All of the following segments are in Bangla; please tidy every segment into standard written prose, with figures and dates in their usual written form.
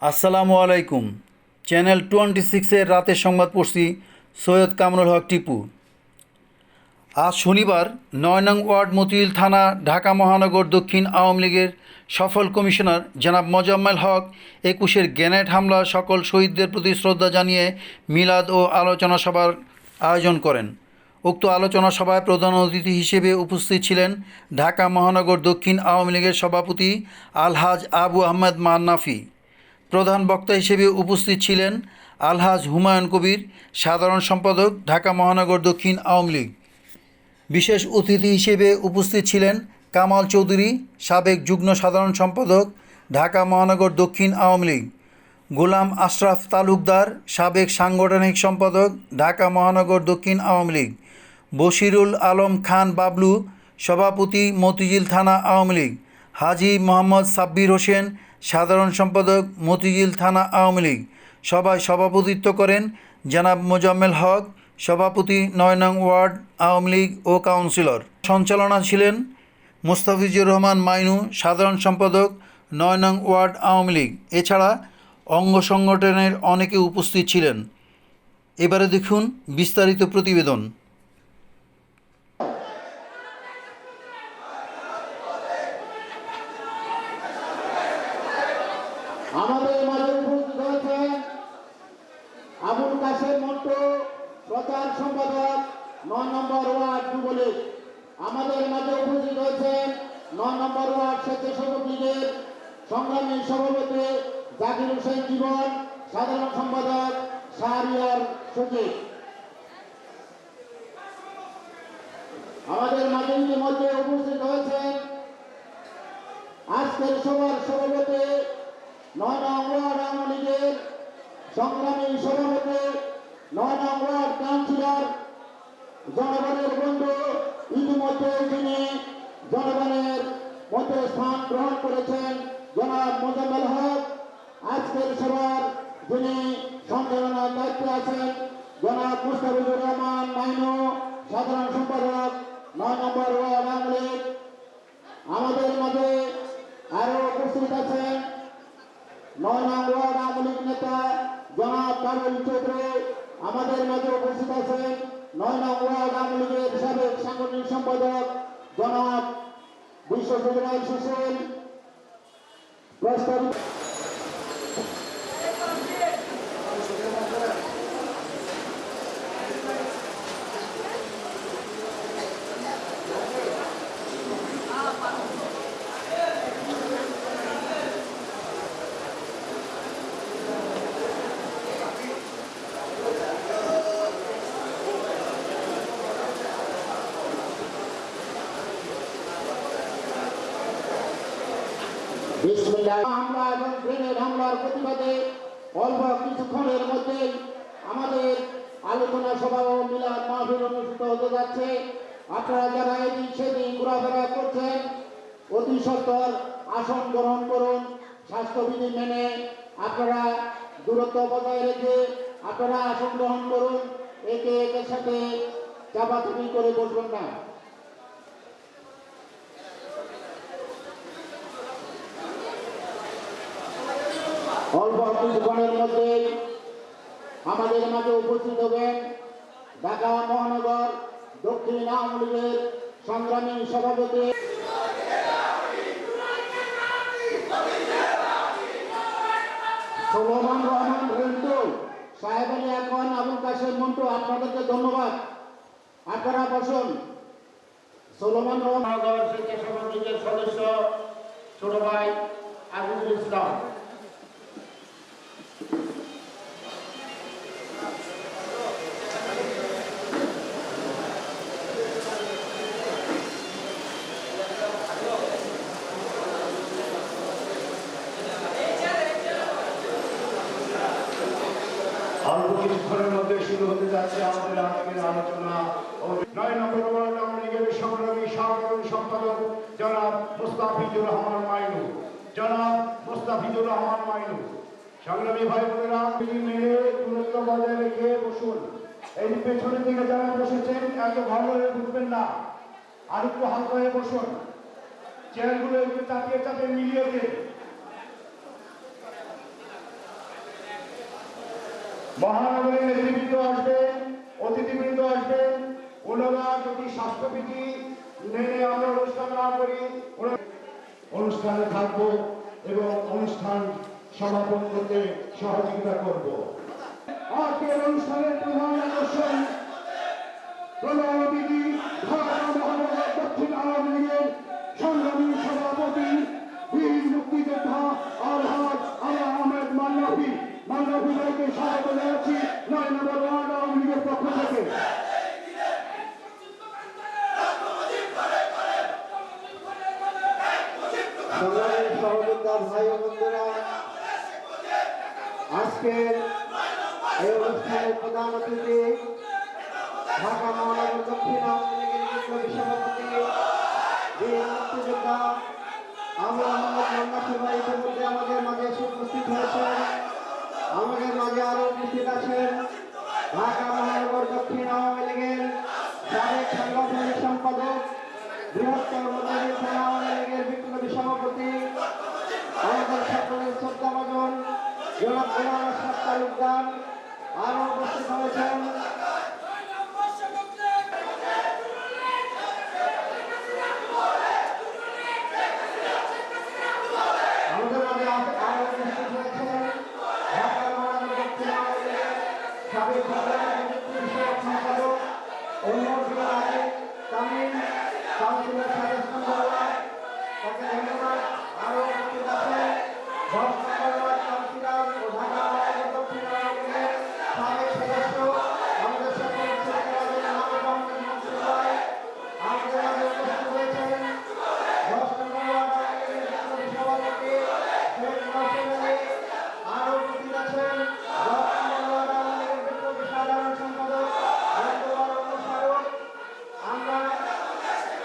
আসসালামু আলাইকুম। চ্যানেল 26-এর রাতের সংবাদ পড়ছি সৈয়দ কামরুল হক টিপু। আজ শনিবার ৯ নং ওয়ার্ড মতিঝিল থানা, ঢাকা মহানগর দক্ষিণ আওয়ামী লীগের সফল কমিশনার জনাব মোজাম্মেল হক ২১-এর গ্রেনেড হামলা সকল শহীদদের প্রতি শ্রদ্ধা জানিয়ে মিলাদ ও আলোচনা সভার আয়োজন করেন। উক্ত আলোচনা সভায় প্রধান অতিথি হিসেবে উপস্থিত ছিলেন ঢাকা মহানগর দক্ষিণ আওয়ামী লীগের সভাপতি আলহাজ আবু আহমেদ মান্নাফি। প্রধান বক্তা হিসেবে উপস্থিত ছিলেন আলহাজ হুমায়ুন কবির, সাধারণ সম্পাদক, ঢাকা মহানগর দক্ষিণ আওয়ামী লীগ। বিশেষ অতিথি হিসেবে উপস্থিত ছিলেন কামাল চৌধুরী, সাবেক যুগ্ম সাধারণ সম্পাদক, ঢাকা মহানগর দক্ষিণ আওয়ামী লীগ। গোলাম আশরাফ তালুকদার, সাবেক সাংগঠনিক সম্পাদক, ঢাকা মহানগর দক্ষিণ আওয়ামী লীগ। বশিরুল আলম খান বাবলু, সভাপতি, মতিঝিল থানা আওয়ামী লীগ। হাজী মোহাম্মদ সাব্বির হোসেন, সাধারণ সম্পাদক, মতিঝিল থানা আওয়ামী লীগ। সভায় সভাপতিত্ব করেন জনাব মোজাম্মেল হক, সভাপতি, ৯ নং ওয়ার্ড আওয়ামী লীগ ও কাউন্সিলর। সঞ্চালনা ছিলেন মোস্তাফিজুর রহমান মাইনু, সাধারণ সম্পাদক, ৯ নং ওয়ার্ড আওয়ামী লীগ। এছাড়া অঙ্গ সংগঠনের অনেকে উপস্থিত ছিলেন। এবারে দেখুন বিস্তারিত প্রতিবেদন। আমাদের মাঝে উপস্থিত হয়েছেন আবুল কাশেম মন্টু, প্রচার সম্পাদক, ৯ নম্বর ওয়ার্ড যুবলীগ। আমাদের মাঝে উপস্থিত হয়েছেন ৯ নম্বর ওয়ার্ড স্বেচ্ছাসেবক লীগের সংগ্রামী সভাপতি জাকির হোসেন জীবন, সাধারণ সম্পাদক, শাহরিয়ার সচিব। আমাদের মাঝে ইতিমধ্যে উপস্থিত হয়েছেন আজকের সভার সভাপতি, ৯ নং ওয়ার্ড আওয়ামী লীগের সংগ্রামী সভাপতি, ৯ নং ওয়ার্ড কাউন্সিলর, জনগণের বন্ধু, ইতিমধ্যে যিনি জনগণের মধ্যে স্থান গ্রহণ করেছেন জনাব মোজাম্মেল হক। আজকের সভার যিনি সঞ্চালনার দায়িত্বে আছেন জনাব মুস্তাফিজুর রহমান মাইনু, সাধারণ সম্পাদক, ৯ নম্বর ওয়ার্ড আওয়ামী লীগ। আমাদের মাঝে আরো উপস্থিত আছেন ৯ নং ওয়ার্ড আওয়ামী লীগ নেতা জনাব কামাল চৌধুরী। আমাদের মাঝে উপস্থিত আছেন ৯ নং ওয়ার্ড আওয়ামী লীগের সাবেক সাংগঠনিক সম্পাদক জনাব বিশ্বজিৎ সুশীল। প্রস্তাবিত হামলা এবং গ্রেনেড হামলার প্রতিবাদে অল্প কিছুক্ষণের মধ্যেই আমাদের আলোচনা সভা ও মিলাদ মাহফিল অনুষ্ঠিত হতে যাচ্ছে। আপনারা যারা এদিন সেদিন ঘোরাফেরা করছেন, অতি সত্বর আসন গ্রহণ করুন। স্বাস্থ্যবিধি মেনে আপনারা দূরত্ব বজায় রেখে আপনারা আসন গ্রহণ করুন। একে একের সাথে চাপাচাপি করে বসবেন না। অল্প কিছুক্ষণের মধ্যেই আমাদের মাঝে উপস্থিত হবেন ঢাকা মহানগর দক্ষিণ আওয়ামী লীগের সংগ্রামী সভাপতি সোলোমান রহমান মন্টু সাহেব। এখন আবুল কাশেম মন্টু, আপনাদেরকে ধন্যবাদ। আপনারা বসুন। সোলোমান রহমান স্বেচ্ছাসেবক লীগের সদস্য ছোট ভাই আজিজুল ইসলাম। অল্প কিছুক্ষণের মধ্যে শুরু হতে যাচ্ছে আমাদের আজকের আলোচনা। ৯ নম্বর ওয়ার্ড আওয়ামী লীগের সংগ্রামী সাধারণ সম্পাদক জনাব মুস্তাফিজুর রহমান মাইনু। জনাব মুস্তাফিজুর রহমান মাইনু। সংগ্রামী ভাই বোনেরা, মেরে দূরত্ব বজায় রেখে বসুন। এই পেছনের দিকে যারা বসেছেন এত ভালো হয়ে বুঝবেন না, আর একটু হালকা হয়ে বসুন। চেয়ারগুলো একটু চাপিয়ে চাপিয়ে মিলিয়ে দিন। মহানগরীর নেতৃবৃন্দ আসবেন, অতিথিবৃন্দ আসবেন। ওনারা যদি স্বাস্থ্যবিধি মেনে আমরা অনুষ্ঠান না করি, অনুষ্ঠানে থাকবো এবং অনুষ্ঠান সমাপন করতে সহযোগিতা করব। আজকের অনুষ্ঠানের প্রধান আকর্ষণ প্রধান অতিথি ঢাকা মহানগর দক্ষিণ আওয়ামী লীগের সংগ্রামী সভাপতি বীর মুক্তিযোদ্ধা আলহাজ আলা আহমেদ মান্নাফি ভাইকে স্বাগত জানাচ্ছি ৯ নম্বর ওয়ার্ড আওয়ামী লীগের পক্ষ থেকে। সংগ্রামী সহযোদ্ধা ভাই ও বন্ধুরা, আজকের এই অনুষ্ঠানের প্রধান অতিথি ঢাকা মহানগর দক্ষিণ আওয়ামী লীগের বিপ্লবী সভাপতি বীর মুক্তিযোদ্ধা আবু আহমদ মান্নাফি ভাই ইতিমধ্যে আমাদের মাঝে এসে উপস্থিত হয়েছেন। আমাদের মাঝে আরো উপস্থিত আছেন ঢাকা মহানগর দক্ষিণ আওয়ামী লীগের সাবেক সাংগঠনিক সম্পাদক, বৃহত্তর মধ্যবিত্ত থানা আওয়ামী লীগের বিপ্লবী সভাপতি, আমাদের সকলের শ্রদ্ধাভাজন জনাব গোলাম আশরাফ তালুকদার আরো উপস্থিত হয়েছেন। আমাদের মাঝে আরো উপস্থিত হয়েছেন ঢাকা মহানগর দক্ষিণ আওয়ামী লীগের সাবেক বিষয়ক সম্পাদক তামিম কাউন্সিলর সাজেশ নম্বর তাকে ধন্যবাদ। আরো উপস্থিত আছেন 10 নম্বর ওয়ার্ড কাউন্সিলর ও ঢাকা মহানগর দক্ষিণ আওয়ামী লীগের সাবেক সদস্য আমাদের সকলের ছেলেমেয়েদের নামে মন্ত্রী ভাই আমাদের মাঝে উপস্থিত হয়েছেন 10 নম্বর ওয়ার্ড আওয়ামী লীগের বিপ্লবী সভাপতি শেখ নওশাদ আলী। আরো উপস্থিত আছেন 10 নম্বর ওয়ার্ড আওয়ামী লীগের বিপ্লবী সাধারণ সম্পাদক ফারুক। আমরা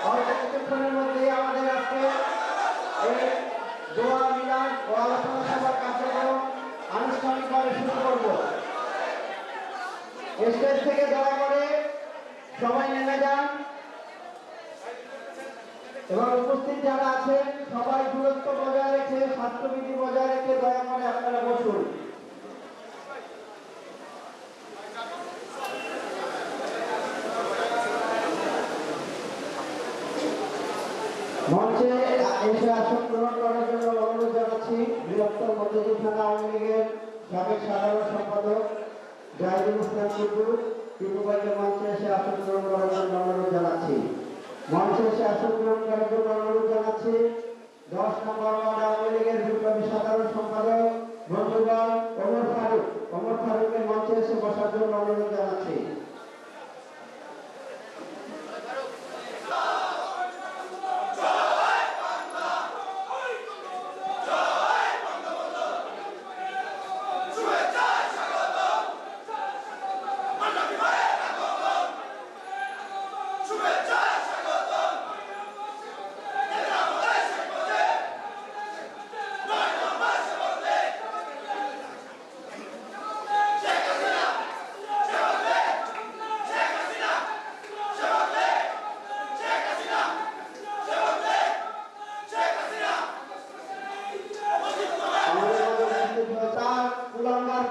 অল্প কিছুক্ষণের মধ্যেই আমাদের আজকে এই দোয়া মিলাদ ও আলোচনা সভার কার্যক্রম আনুষ্ঠানিকভাবে শুরু করব। স্টেজ থেকে দয়া করে সবাই নেমে যান এবং উপস্থিত যারা আছেন সবাই দূরত্ব বজায় রেখে, স্বাস্থ্যবিধি বজায় রেখে দয়া করে আপনারা বসুন। মঞ্চে এসে আসন গ্রহণ করার জন্য অনুরোধ জানাচ্ছি বৃহত্তর মধ্যযুগ থানা আওয়ামী লীগের সাবেক সাধারণ সম্পাদক জাহিদুল ইসলাম টিপু ভাইকে মঞ্চে এসে আসন গ্রহণ করার জন্য অনুরোধ জানাচ্ছি। মঞ্চে এসে আসন গ্রহণ করার জন্য অনুরোধ জানাচ্ছি 10 নম্বর ওয়ার্ড আওয়ামী লীগের বিপ্লবী সাধারণ সম্পাদক বন্ধুগণ ওমর ফারুকের মঞ্চে এসে বসার জন্য অনুরোধ জানাচ্ছি।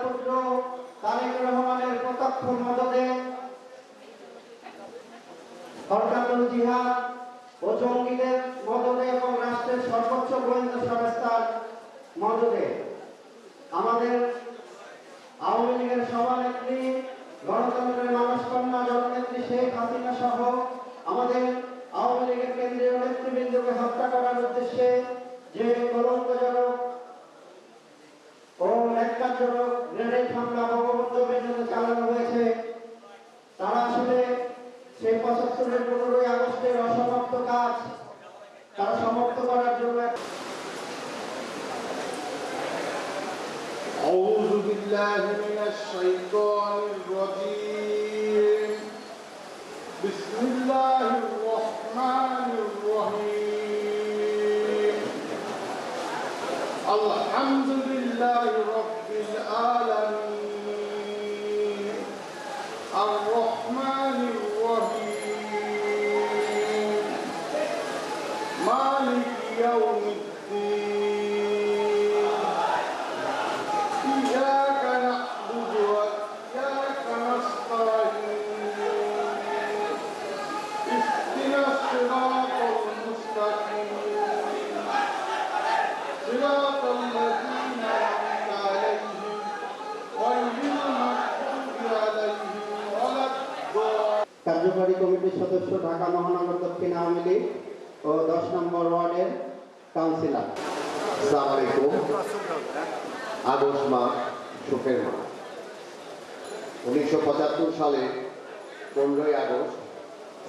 পুত্র তারেক রহমানের প্রত্যক্ষ মদদে সরকারুল জিহাদ ও জঙ্গিদের মদদে এবং রাষ্ট্রের সর্বোচ্চ গোয়েন্দা সংস্থার মদদে আমাদের আওয়ামী লীগের সভানেত্রী, গণতন্ত্রের মানসকন্যা জননেত্রী শেখ হাসিনা সহ আমাদের আওয়ামী লীগের কেন্দ্রীয় নেতৃবৃন্দকে হত্যা করার উদ্দেশ্যে যে কলঙ্কজনক ও ন্যাক্কারজনক গ্রেনেড হামলা বঙ্গবন্ধু বিরুদ্ধে চালানো হয়েছে, তারা আসলে সেই ৭৫-এর ১৫ই আগস্টের অসমাপ্ত কাজ তারা সমাপ্ত করার জন্য أعوذ بالله من الشيطان الرجيم بسم الله الرحمن الرحيم الحمد لله رب العالمين الرحمن الرحيم مالك يوم الدين إياك نعبد কমিটির সদস্য, ঢাকা মহানগর দক্ষিণ আওয়ামী লীগ ও 10 নম্বর ওয়ার্ডের কাউন্সিলর। আসসালামু আলাইকুম। আগস্ট মাস শোকের মাস। 1975 সালে 15ই আগস্ট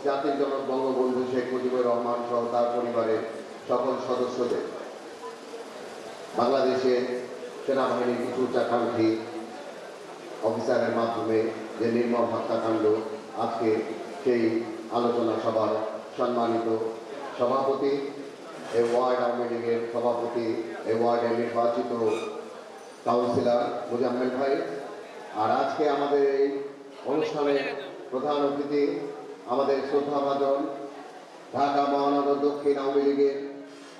জাতির জনক বঙ্গবন্ধু শেখ মুজিবুর রহমান সহ তার পরিবারের সকল সদস্যদের বাংলাদেশের সেনাবাহিনীর কিছু উচ্চাকাঙ্ক্ষী অফিসারের মাধ্যমে যে নির্মম হত্যাকাণ্ড, আজকে সেই আলোচনা সভার সম্মানিত সভাপতি, এই ওয়ার্ড আওয়ামী লীগের সভাপতি, এই ওয়ার্ডের নির্বাচিত কাউন্সিলর মুজাম্মেল ভাই, আর আজকে আমাদের এই অনুষ্ঠানের প্রধান অতিথি আমাদের শ্রদ্ধাভাজন ঢাকা মহানগর দক্ষিণ আওয়ামী লীগের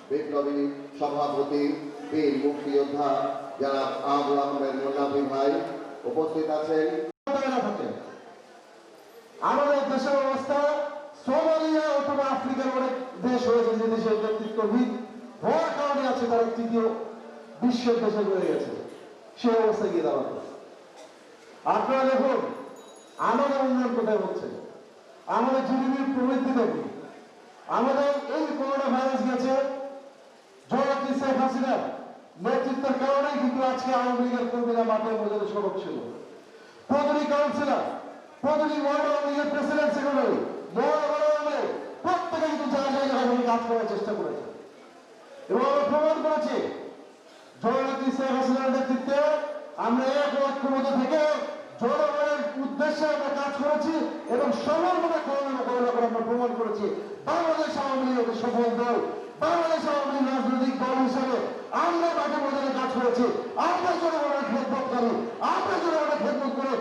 বিপ্লবী সভাপতি, বীর মুক্তিযোদ্ধা জনাব আবু আহমেদ মোল্লাফি ভাই উপস্থিত আছেন। আমাদের দেশের অবস্থা সোমালিয়া অথবা আফ্রিকার অনেক দেশ হয়েছে, যে দেশের নেতৃত্ববিদ হওয়ার কারণে আছে তারা তৃতীয় বিশ্বের দেশে রয়ে গেছে, সেই অবস্থায় গিয়ে দাঁড়াতে। আপনারা দেখুন আমাদের উন্নয়ন কোথায় হচ্ছে, আমাদের জিডিপির প্রবৃদ্ধি দেখুন, আমাদের এই করোনা ভাইরাস গেছে জননেত্রী শেখ হাসিনার নেতৃত্বের কারণেই কিন্তু আজকে আওয়ামী লীগের কর্মীরা মাঠের মধ্যে সরব ছিল। প্রতিটি কাউন্সিলর, প্রতিটি ওয়ার্ড আওয়ামী লীগের প্রেসিডেন্ট সেক্রেটারি, প্রত্যেকে কিন্তু জায়গায় কাজ করার চেষ্টা করেছে এবং আমরা প্রমাণ করেছি জননেত্রী শেখ হাসিনার নেতৃত্বে আমরা এক ঐক্যবদ্ধ থেকে জনগণের উদ্দেশ্যে আমরা কাজ করেছি এবং সফলভাবে করোনা মোকাবিলা করে আমরা প্রমাণ করেছি বাংলাদেশ আওয়ামী লীগ একটি সফল দল। বাংলাদেশ আওয়ামী লীগ রাজনৈতিক দল হিসাবে আমরা মাঠে ময়দানে কাজ করেছি, আমরা জনগণের খেদমত করি, আমরা জনগণের খেদমত করে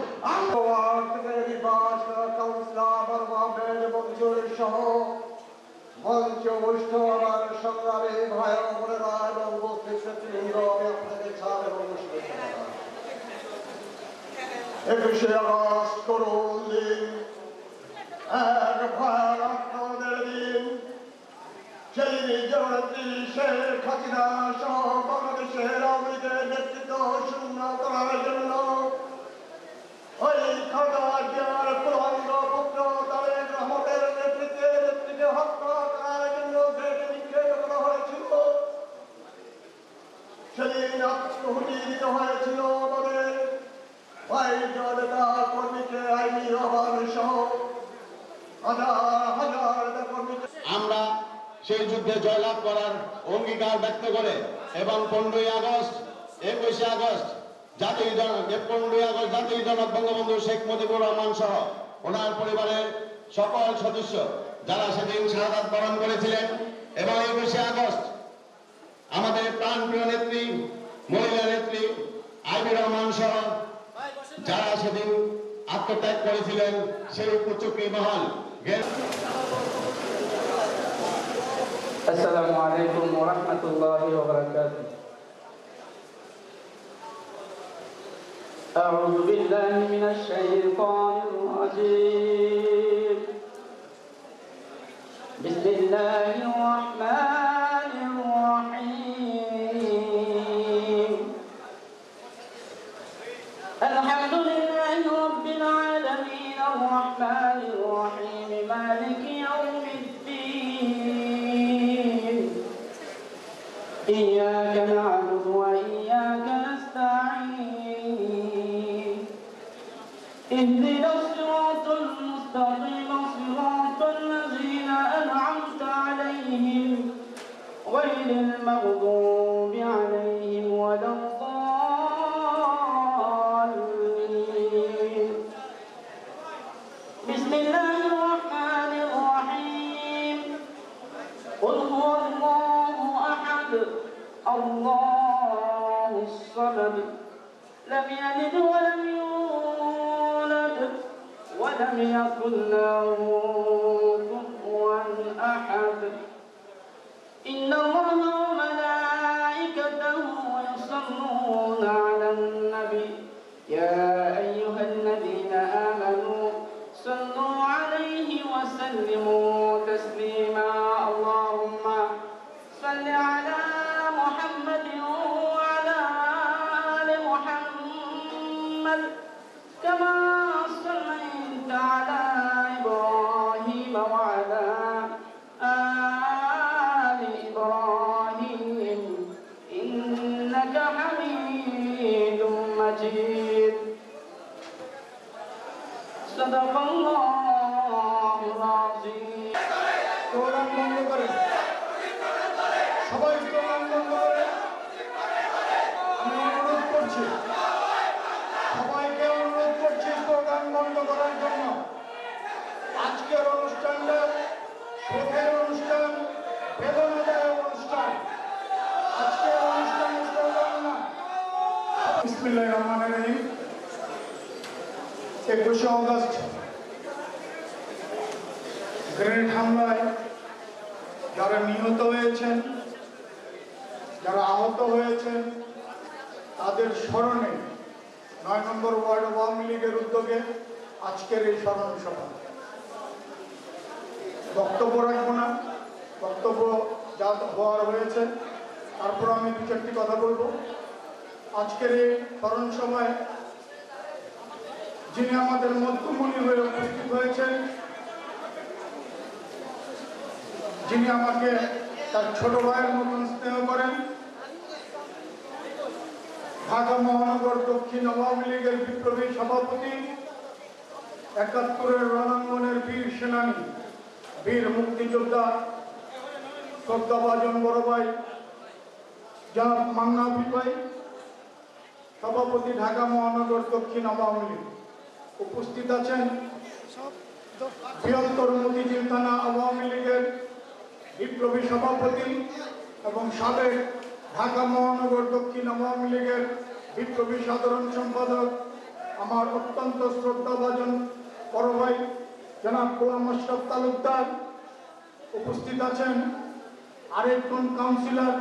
মঞ্চ বৈষ্ঠ আমার সংগ্রামী ভাই বোনেরা এবং উপস্থিত নেতৃবৃন্দ, আমি আপনাদের ছাড় এবং 21শে আগস্ট করুন দিন, এক ভয়ানক আমাদের দিন। সেই জননেত্রী শেখ হাসিনা সহ বাংলাদেশের আওয়ামী লীগের নেতৃত্ব শূন্য করার জন্য ওই খালেদা জিয়ার প্রধান পুত্র তারেক রহমানের নেতৃত্বে হত্যা করার জন্য দেশে নিক্ষেপ করা হয়েছিল। সেদিন আত্মহুতি দিতে হয়েছিল আমাদের নেতা কর্মীকে, আইনি আহ্বান সহ হাজার হাজার কর্মীকে। আমরা সেই যুদ্ধে জয়লাভ করার অঙ্গীকার ব্যক্ত করে এবং 15ই আগস্ট 21শে আগস্ট জাতীয় 15ই আগস্ট জাতীয় জনক বঙ্গবন্ধু শেখ মুজিবুর রহমান সহ ওনার পরিবারের সকল সদস্য যারা সেদিন শাহাদাত বরণ করেছিলেন এবং 21শে আগস্ট আমাদের প্রাণপ্রিয় নেত্রী, মহিলা নেত্রী আইবি রহমান সহ যারা সেদিন আত্মত্যাগ করেছিলেন, সেই কুচক্রী মহল। السلام عليكم ورحمة الله وبركاته. أعوذ بالله من الشيطان الرجيم. بسم الله الرحمن الرحيم. الحمد لله رب العالمين الرحمن الرحيم مالك يوم الدين. إياك نعبد وإياك نستعين. اهدنا الصراط المستقيم صراط الذين أنعمت عليهم غير المغضوب عليهم ولا الضالين. بسم الله الرحمن الرحيم. قل هو الله أحد الله الصمد لم يلد ولم يولد ولم يكن له كفوا أحد. إن الله وملائكته يصلون على النبي يا أيها الذين آمنوا صلوا عليه وسلموا تسليما. اللهم صل على محمد وعلى آل محمد كما صليت على إبراهيم صدق الله العظيم স্লোগান বন্ধ করে সবাই স্লোগান বন্ধ করে আমি অনুরোধ করছি সবাইকে অনুরোধ করছি স্লোগান বন্ধ করার জন্য আজকের অনুষ্ঠানটা শোকের অনুষ্ঠান বেদনাদায়ক অনুষ্ঠান আজকের অনুষ্ঠান স্লোগান না বিসমিল্লাহির রহমানির রহিম 21 অগস্ট গ্রেনেড হামলায় যারা নিহত হয়েছেন যারা আহত হয়েছেন তাদের স্মরণে 9 নম্বর ওয়ার্ড আওয়ামী লীগের উদ্যোগে আজকের এই স্মরণ সভা বক্তব্য রাখবো না বক্তব্য যা হওয়ার হয়েছে তারপর আমি দু চারটি কথা বলবো আজকের এই স্মরণ সভায় যিনি আমাদের মধ্যমণি হয়ে উপস্থিত হয়েছেন যিনি আমাকে তার ছোট ভাইয়ের মতন স্নেহ করেন ঢাকা মহানগর দক্ষিণ আওয়ামী লীগের বিপ্লবী সভাপতি 71-এর রণাঙ্গনের বীর সেনানী বীর মুক্তিযোদ্ধা শ্রদ্ধাভাজন বড় ভাই জনাব মান্না ভাই সভাপতি ঢাকা মহানগর দক্ষিণ আওয়ামী লীগ উপস্থিত আছেন বৃহত্তর মতিঝিল থানা আওয়ামী লীগের বিপ্লবী সভাপতি এবং সাবেক ঢাকা মহানগর দক্ষিণ আওয়ামী লীগের বিপ্লবী সাধারণ সম্পাদক আমার অত্যন্ত শ্রদ্ধাভাজন বড় ভাই জনাব গোলাম আশরাফ তালুকদার উপস্থিত আছেন আরেকজন কাউন্সিলর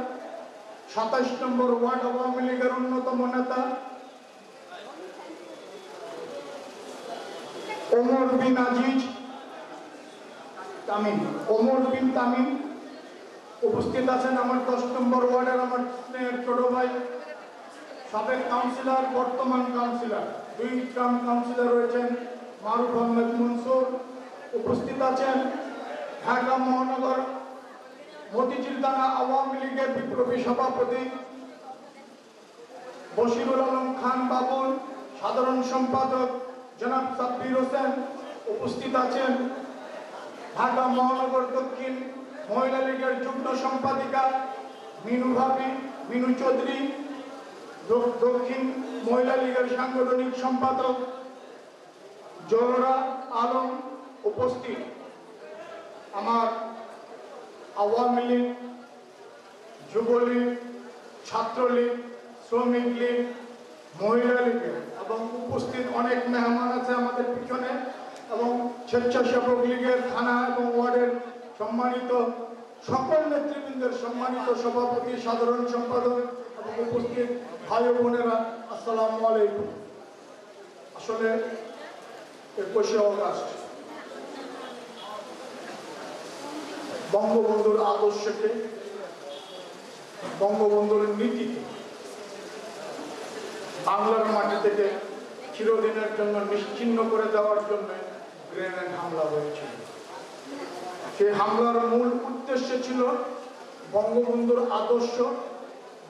27 নম্বর ওয়ার্ড আওয়ামী লীগের অন্যতম নেতা ওমর বিন আজিজ তামিম ওমর বিন তামিম উপস্থিত আছেন আমার 10 নম্বর ওয়ার্ডের আমার স্নেহের ছোট ভাই সাবেক কাউন্সিলর বর্তমান কাউন্সিলর 2 টার্ম কাউন্সিলর রয়েছেন মারুফ আহমেদ মনসুর উপস্থিত আছেন ঢাকা মহানগর মতিঝিল থানা আওয়ামী লীগের বিপ্লবী সভাপতি বশিরুল আলম খান বাবুল সাধারণ সম্পাদক জনাব সাব্বির হোসেন উপস্থিত আছেন ঢাকা মহানগর দক্ষিণ মহিলা লীগের যুগ্ম সম্পাদিকা মিনু ভাবি মিনু চৌধুরী দক্ষিণ মহিলা লীগের সাংগঠনিক সম্পাদক জোহরা আলম উপস্থিত আমার আওয়ামী লীগ যুবলীগ ছাত্রলীগ শ্রমিক লীগ মহিলা লীগের এবং উপস্থিত অনেক মেহমান আছে আমাদের পিছনে এবং স্বেচ্ছাসেবক লীগের থানা এবং ওয়ার্ডের সম্মানিত সকল নেতৃবৃন্দের সম্মানিত সভাপতি সাধারণ সম্পাদক এবং উপস্থিত ভাই ও বোনেরা আসসালামু আলাইকুম আসলে 21 অগস্ট বঙ্গবন্ধুর আদর্শকে বঙ্গবন্ধুর নীতিকে বাংলার মাটি থেকে চিরদিনের জন্য নিশ্চিহ্ন করে দেওয়ার জন্য গ্রেনেড হামলা হয়েছিল সেই হামলার মূল উদ্দেশ্য ছিল বঙ্গবন্ধুর আদর্শ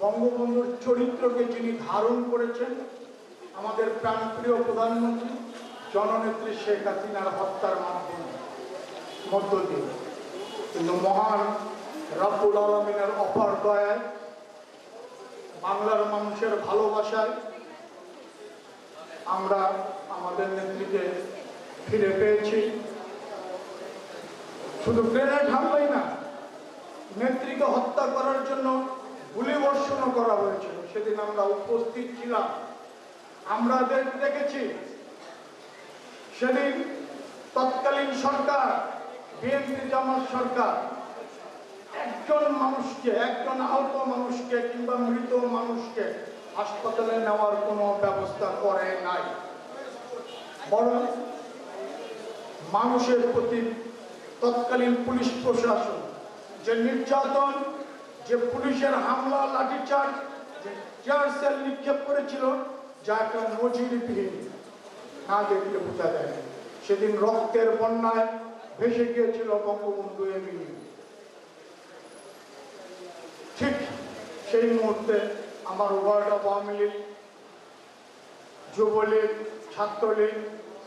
বঙ্গবন্ধুর চরিত্রকে যিনি ধারণ করেছেন আমাদের প্রাণপ্রিয় প্রধানমন্ত্রী জননেত্রী শেখ হাসিনার হত্যার মধ্য দিয়ে কিন্তু মহান রব্বুল আলামিনের অপার দয়ায় বাংলার মানুষের ভালোবাসায় আমরা আমাদের নেত্রীকে ফিরে পেয়েছি শুধু গ্রেনেড হামলাই না নেত্রীকে হত্যা করার জন্য গুলিবর্ষণও করা হয়েছিল সেদিন আমরা উপস্থিত ছিলাম আমরা দেখেছি সেদিন তৎকালীন সরকার বিএনপি জামাত সরকার একজন মানুষকে একজন আহত মানুষকে কিংবা মৃত মানুষকে হাসপাতালে নেওয়ার কোনো ব্যবস্থা করে নাই বরং মানুষের প্রতি তৎকালীন পুলিশ প্রশাসন যে নির্যাতন যে পুলিশের হামলা লাঠিচার্জ যে টিয়ার সেল নিক্ষেপ করেছিল যা একটা নজিরবিহীন না দেখলে বোঝা যায় সেদিন রক্তের বন্যায় ভেসে গিয়েছিল বঙ্গবন্ধু এমনি ঠিক সেই মুহূর্তে আমার ওয়ার্ড আওয়ামী লীগ যুবলীগ ছাত্রলীগ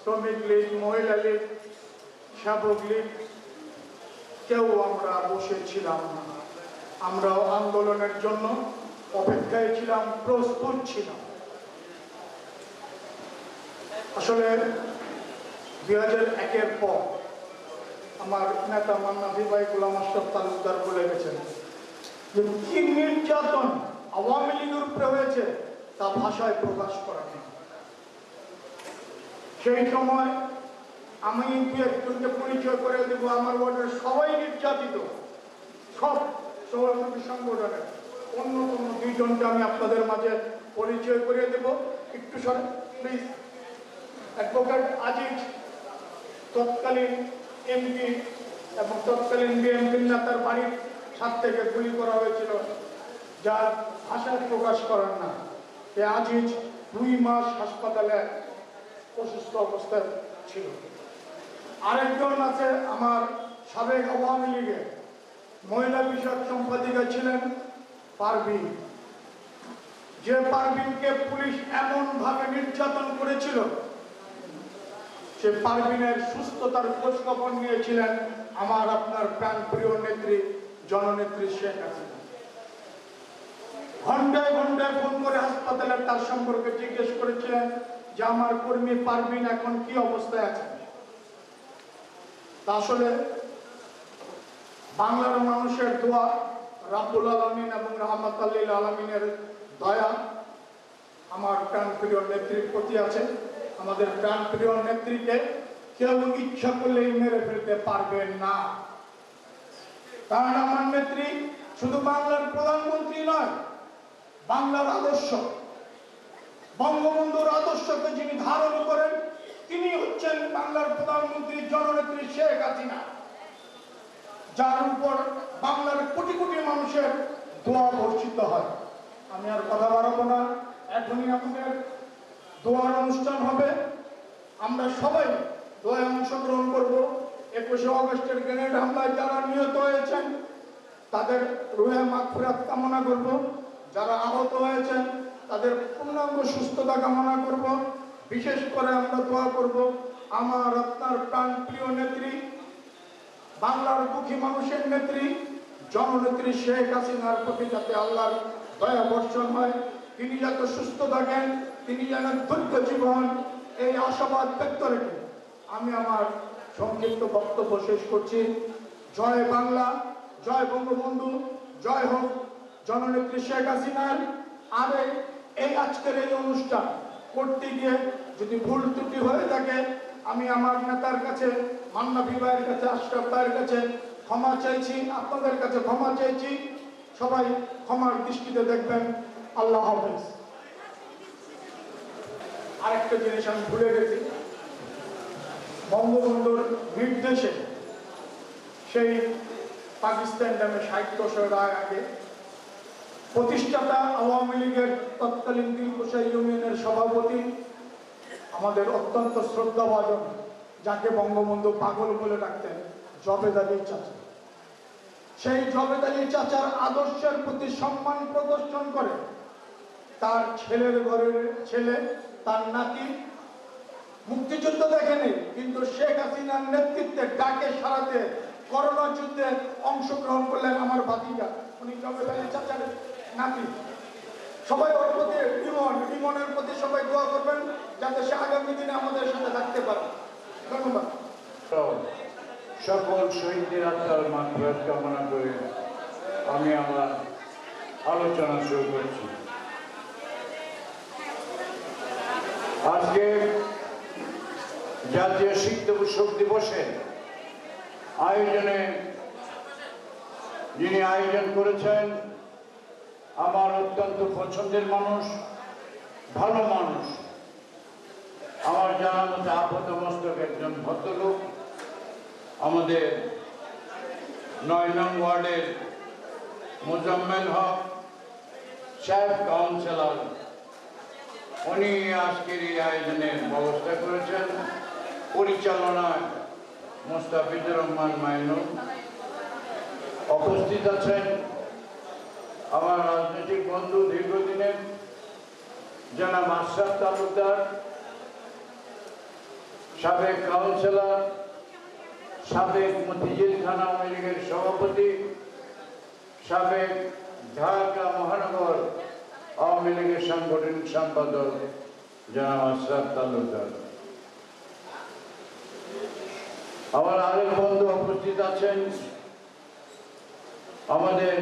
শ্রমিক লীগ, মহিলা লীগ, শাবক লীগ কেউ আমরা বসেছিলাম না। আমরাও আন্দোলনের জন্য অপেক্ষায় ছিলাম, প্রস্তুত ছিলাম। আসলে 2001-এর পর আমার নেতা মান্নাভি ভাই গোলাম আশরাফ তালুকদার বলে গেছেন যে কি নির্যাতন আওয়ামী লীগের উপরে হয়েছে তা ভাষায় প্রকাশ করা নেই। সেই সময় আমি একজনকে পরিচয় করে দেব, আমার ওয়ার্ডের সবাই নির্যাতিত, সব সভাপতি সংগঠনের অন্যতম দুইজনকে আমি আপনাদের মাঝে পরিচয় করে দেব। একটু সরে প্লিজ। অ্যাডভোকেট আজিজ, তৎকালীন এমপি এবং তৎকালীন বিএনপির নেতার বাড়ির ছাদ থেকে গুলি করা হয়েছিল, যার ভাষায় প্রকাশ করার না। সে আজিজ 2 মাস হাসপাতালে অসুস্থ অবস্থায় ছিল। আরেকজন আছে আমার সাবেক আওয়ামী লীগের মহিলা বিষয়ক সম্পাদিকা ছিলেন পারভিন, যে পারভিনকে পুলিশ এমন ভাবে নির্যাতন করেছিল, সে পারভিনের সুস্থতার খোঁজ খবর নিয়েছিলেন আমার আপনার প্রাণপ্রিয় নেত্রী জননেত্রী শেখ হাসিনা। ঘন্টায় ঘন্টায় ফোন করে হাসপাতালে তার সম্পর্কে জিজ্ঞেস করেছিলেন যে আমার কর্মী পারভিন এখন কি অবস্থায় আছে। তা আসলে বাংলার মানুষের দোয়া, রাব্বুল আলামিন এবং রাহমাতুল লিল আলামিনের দয়া আমার প্রাণপ্রিয় নেত্রীর প্রতি আছে। আমাদের প্রাণপ্রিয় নেত্রীকে কেউ ইচ্ছা করলেই মেরে ফেলতে পারবেন না, কারণ আমার নেত্রী শুধু বাংলার প্রধানমন্ত্রী নয়, বাংলার আদর্শ, বঙ্গবন্ধুর আদর্শকে যিনি ধারণ করেন তিনি হচ্ছেন বাংলার প্রধানমন্ত্রী জননেত্রী শেখ হাসিনা, যার উপর বাংলার কোটি কোটি মানুষের দোয়া বর্ষিত হয়। আমি আর কথা বাড়াবো না, এখনই আমাদের দোয়ার অনুষ্ঠান হবে। আমরা সবাই দোয়ায় অংশগ্রহণ করব। 21শে অগস্টের গ্রেনেড হামলায় যারা নিহত হয়েছেন তাদের রুহে মাগফিরাত কামনা করব, যারা আহত হয়েছেন তাদের পূর্ণাঙ্গ সুস্থতা কামনা করব। বিশেষ করে আমরা দোয়া করব আমার আপনার প্রাণপ্রিয় নেত্রী, বাংলার দুঃখী মানুষের নেত্রী জননেত্রী শেখ হাসিনার প্রতি যাতে আল্লাহর দয়া বর্ষণ হয়, তিনি যাতে সুস্থ থাকেন, তিনি যেন দীর্ঘ জীবন, এই আশাবাদ ব্যক্ত রেখে আমি আমার সংক্ষিপ্ত বক্তব্য শেষ করছি। জয় বাংলা, জয় বঙ্গবন্ধু, জয় হোক জননেত্রী শেখ হাসিনার। আর এই আজকের এই অনুষ্ঠান করতে গিয়ে যদি ভুল ত্রুটি হয়ে থাকে আমি আমার নেতার কাছে, মান্নাভি ভাইয়ের কাছে, আশরাফ ভাইয়ের কাছে ক্ষমা চাইছি, আপনাদের কাছে ক্ষমা চাইছি। সবাই ক্ষমার দৃষ্টিতে দেখবেন। আল্লাহ হাফেজ। আরেকটা জিনিস আমি ভুলে গেছি, বঙ্গবন্ধুর নির্দেশে সেই পাকিস্তান নামে 60 বছর আগে প্রতিষ্ঠাতা আওয়ামী লীগের তৎকালীন দিলকুশা ইউনিয়নের সভাপতি, আমাদের অত্যন্ত শ্রদ্ধাভাজন, যাকে বঙ্গবন্ধু পাগল বলে ডাকতেন, জবেদ আলী চাচা, সেই জবেদ আলী চাচার আদর্শের প্রতি সম্মান প্রদর্শন করে তার ছেলের ঘরের ছেলে, তার নাতি মুক্তিযুদ্ধ দেখেনি, কিন্তু শেখ হাসিনার নেতৃত্বে ডাকে সারাতে করোনা যুদ্ধে অংশগ্রহণ করলেন আমার ভাতিজা, উনি জবেদ আলী চাচার নাতি। সবাই ওর প্রতি ইমনের প্রতি সবাই দোয়া করবেন যাতে সে আগামী দিনে আমাদের সাথে থাকতে পারে। ধন্যবাদ। সকল শহীদদের আত্মার মাগফিরাত কামনা করে আমি আমার আলোচনা শুরু করছি। আজকে জাতীয় শিক্ষক দিবসের আয়োজনে যিনি আয়োজন করেছেন আমার অত্যন্ত পছন্দের মানুষ, ভালো মানুষ, আমার জানা মতে আপাতমস্তক একজন ভদ্রলোক, আমাদের 9 নং ওয়ার্ডের মোজাম্মেল হক সাহেব কাউন্সিলর, উনি আজকের এই আয়োজনের ব্যবস্থা করেছেন। পরিচালনায় মোস্তাফিজুর রহমান মাইনুল। উপস্থিত আছেন আমার রাজনৈতিক বন্ধু দীর্ঘদিনের জনাব আশরাফ তালুকদার, সাবেক কাউন্সিলর, সাবেক মতিঝিল থানা আওয়ামী লীগের সভাপতি, সাবেক ঢাকা মহানগর আওয়ামী লীগের সাংগঠনিক সম্পাদক জনাব আশরাফ তালুকদার। আমার আরেক বন্ধু উপস্থিত আছেন, আমাদের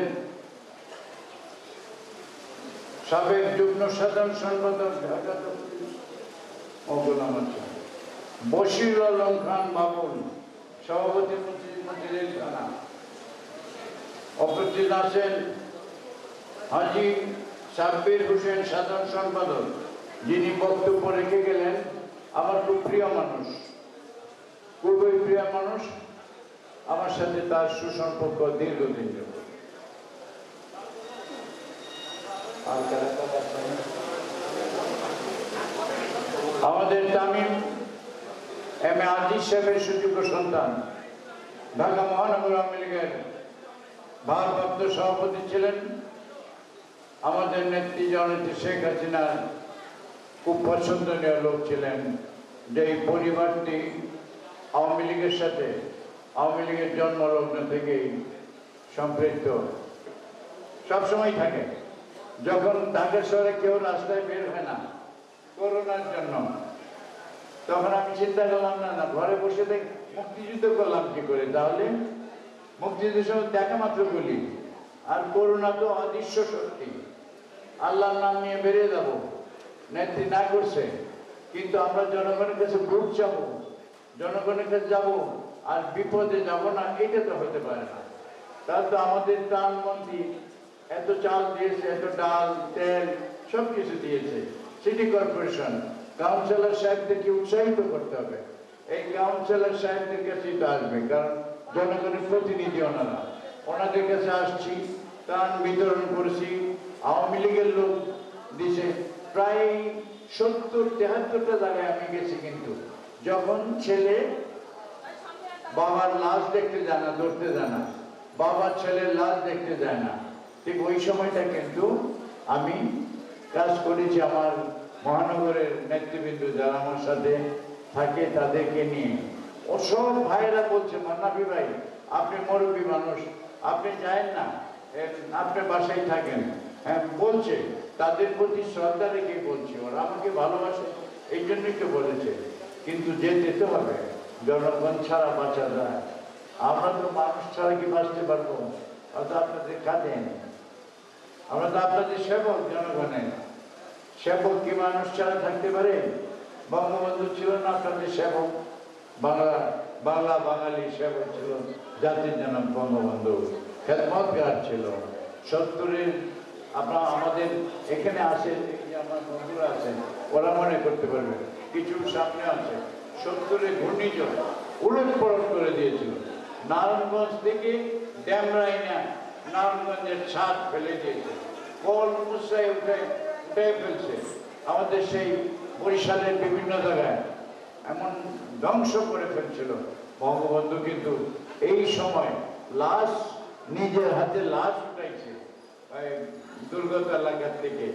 সাবেক যুগ্ম সাধারণ সম্পাদক ঢাকা বশির আলম খান বাবুল, সভাপতি মতিঝিল থানা। উপস্থিত আছেন হাজী সাব্বির হোসেন, সাধারণ সম্পাদক, যিনি বক্তব্য রেখে গেলেন। আমার খুব প্রিয় মানুষ, খুবই প্রিয় মানুষ। আমার সাথে তার সুসম্পর্ক দীর্ঘদিন যাবত। আমাদের তামিম এম এ আজিজ সাহেবের সুযোগ্য সন্তান, ঢাকা মহানগর আওয়ামী লীগের ভারপ্রাপ্ত সভাপতি ছিলেন। আমাদের নেত্রী জননেত্রী শেখ হাসিনার খুব পছন্দনীয় লোক ছিলেন, যে এই পরিবারটি আওয়ামী লীগের সাথে আওয়ামী লীগের জন্মলগ্ন থেকেই সম্পৃক্ত, সবসময় থাকে। যখন ঢাকা শহরে কেউ রাস্তায় বের হয় না করোনার জন্য, তখন আমি চিন্তা করলাম না ঘরে বসে মুক্তিযুদ্ধ করলাম কি করে, তাহলে মুক্তিযুদ্ধের সময় দেখা মাত্র বলি, আর করোনা তো অদৃশ্য শক্তি, আল্লাহর নাম নিয়ে বেরিয়ে যাবো, নেত্রী না করছে। কিন্তু আমরা জনগণের কাছে ভোট যাবো, জনগণের কাছে যাবো আর বিপদে যাব না, এটা তো হতে পারে না। তাহলে তো আমাদের ত্রাণমন্ত্রী এত চাল দিয়েছে, এত ডাল তেল সব কিছু দিয়েছে। সিটি কর্পোরেশন কাউন্সিলর সাহেবদেরকে উৎসাহিত করতে হবে। এই কাউন্সিলর সাহেবদের কাছেই তো আসবে, কারণ জনগণের প্রতিনিধি ওনারা। ওনাদের কাছে আসছি, ত্রাণ বিতরণ করেছি। আওয়ামী লীগের লোক দিছে প্রায় 70-73টা জায়গায় আমি গেছি, কিন্তু যখন ছেলে বাবার লাশ দেখতে যায় না, ধরতে যায় না, বাবার ছেলের লাশ দেখতে যায় না, ঠিক ওই সময়টা কিন্তু আমি কাজ করেছি আমার মহানগরের নেতৃবৃন্দ যারা আমার সাথে থাকে তাদেরকে নিয়ে। ও সব ভাইয়েরা বলছে, মান্নাফি ভাই আপনি মুরব্বী মানুষ, আপনি যায়েন না, আপনি বাসায় থাকেন। হ্যাঁ বলছে, তাদের প্রতি শ্রদ্ধা রেখে বলছি, ওরা আমাকে ভালোবাসে এই জন্যই তো বলেছে। কিন্তু যেতে হবে, জনগণ ছাড়া বাঁচা যায়। আমরা তো মানুষ ছাড়া কি বাঁচতে পারবো? হয়তো আপনাদের খাদেন, আমরা তো আপনাদের সেবক, জনগণের সেবক। কি মানুষ ছাড়া থাকতে পারে? বঙ্গবন্ধু ছিল না আপনাদের সেবক, বাংলা বাঙালি সেবক ছিল জাতির জনক বঙ্গবন্ধু, খেদমতগার ছিল। 70-এর আপনারা আমাদের এখানে আসেন, আমার বন্ধুরা আছেন, ওরা মনে করতে পারবে, কিছু সামনে আছে। 70-এ ঘূর্ণিঝড় উলট পলট করে দিয়েছিল, নারায়ণগঞ্জ থেকে ড্যামরাইনা নারায়ণগঞ্জের ছাদ ফেলে দিয়েছে, কল মুসাই উঠে ফেলছে। আমাদের সেই বরিশালের বিভিন্ন জায়গায় এমন ধ্বংস করে ফেলছিল। বঙ্গবন্ধু কিন্তু এই সময় লাশ, নিজের হাতে লাশ উঠাইছে দুর্গত এলাকার থেকে,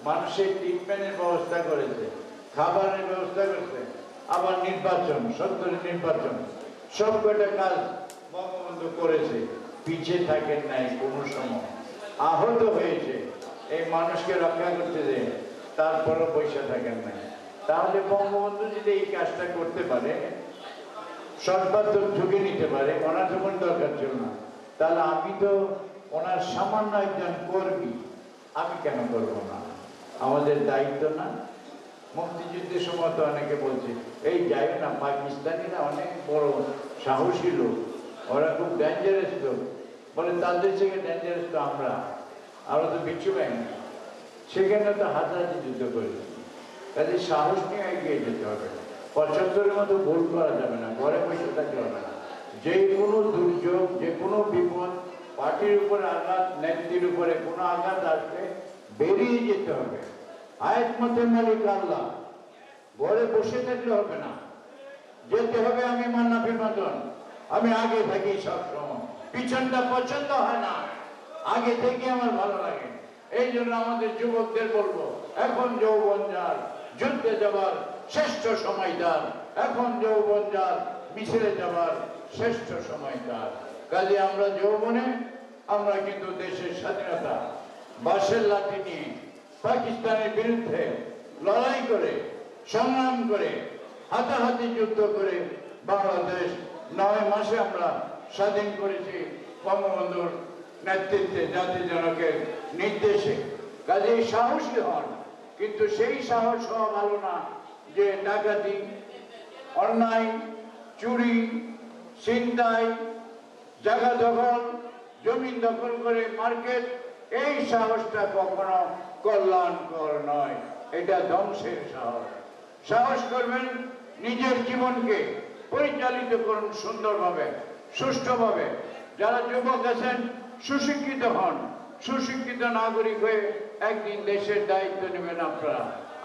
মানুষের ট্রিটমেন্টের ব্যবস্থা করেছে, খাবারের ব্যবস্থা করেছে, আবার নির্বাচন, 70-এর নির্বাচন, সব কটা কাজ বঙ্গবন্ধু করেছে। পিছিয়ে থাকেন নাই কোনো সময়। আহত হয়েছে এই মানুষকে রক্ষা করতে দেয়, তারপরও পয়সা থাকেন নাই। তাহলে বঙ্গবন্ধু যদি এই কাজটা করতে পারে, সর্বাত্মক ঝুঁকি নিতে পারে, ওনার যখন দরকার ছিল না, তাহলে আমি তো ওনার সামান্য একজন কর্মী, আমি কেন করবো না? আমাদের দায়িত্ব না? মুক্তিযুদ্ধের সময় তো অনেকে বলছে এই যাই না, পাকিস্তানিরা অনেক বড় সাহসী লোক, ওরা খুব ডেঞ্জারাস লোক, বলে তাদের থেকে ডেঞ্জারাস তো আমরা তো বিচ্ছু বাহিনী, সেখানে তো হাজারি যুদ্ধ করেছি। কাজে সাহস নিয়ে এগিয়ে যেতে হবে। 75-এর মতো ভুল করা যাবে না, ঘরে বসে থাকতে হবে না। যে কোনো দুর্যোগ, যে কোনো বিপদ, পার্টির উপরে আঘাত, নেত্রীর উপরে কোনো আঘাত আসবে, বেরিয়ে যেতে হবে। আয়াত মতে মালিক আল্লাহ, ঘরে বসে থাকলে হবে না, যেতে হবে। আমি মান্নাফির মতন, আমি আগে থাকি সবসময়, পিছনটা পছন্দ হয় না, আগে থেকে আমার ভালো লাগে। এই জন্য আমাদের যুবকদের বলবো, এখন যৌবন যার, যুদ্ধে যাবার শ্রেষ্ঠ সময় তার, এখন যৌবন যার মিছিলে যাবার শ্রেষ্ঠ সময় তার। কাজে আমরা যৌবনে আমরা কিন্তু দেশের স্বাধীনতা বাঁশের লাঠি নিয়ে পাকিস্তানের বিরুদ্ধে লড়াই করে সংগ্রাম করে হাতাহাতি যুদ্ধ করে বাংলাদেশ 9 মাসে আমরা স্বাধীন করেছি বঙ্গবন্ধুর নেতৃত্বে, জাতি জনকের নির্দেশে। কাজেই সাহসী হন, কিন্তু সেই সাহস হওয়া ভালো না যে ডাকাতি, অন্যায়, চুরি, ছিনতাই, জায়গা দখল, জমি দখল করে মার্কেট, এই সাহসটা কখনো কল্যাণকর নয়, এটা ধ্বংসের সাহস। সাহস করবেন নিজের জীবনকে পরিচালিত করুন সুন্দরভাবে, সুষ্ঠুভাবে। যারা যুবক আছেন সুশিক্ষিত হন, সুশিক্ষিত নাগরিক হয়ে একদিন দেশের দায়িত্ব নেবেন।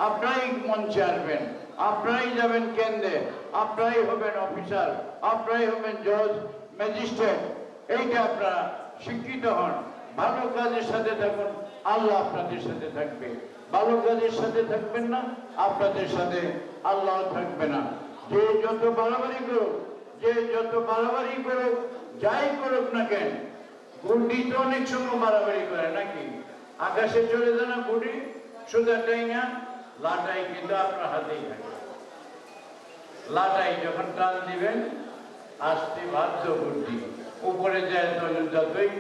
আপনারাই মঞ্চে আসবেন, আপনারাই যাবেন কেন্দ্রে, আপনারাই হবেন অফিসার, আপনারাই হবেন জজ, ম্যাজিস্ট্রেট। এইটা আপনারা শিক্ষিত হন, ভালো কাজের সাথে থাকুন, আল্লাহ আপনাদের সাথে থাকবে। ভালো কাজের সাথে থাকবেন না, আপনাদের সাথে আল্লাহ থাকবে না। যে যত বাড়াবাড়ি করুক, যে যত বাড়াবাড়ি করুক, যাই করুক না কেন, গুড্ডি তো অনেক সময় বাড়াবাড়ি করে নাকি? আকাশে চলে যায় না গুড্ডি, সুদাটাই না, লাটাই কিন্তু আপনার হাতেই থাকে। লাটাই যখন টান দিবেন আসতে বাধ্য গুড্ডি, উপরে যায় যতই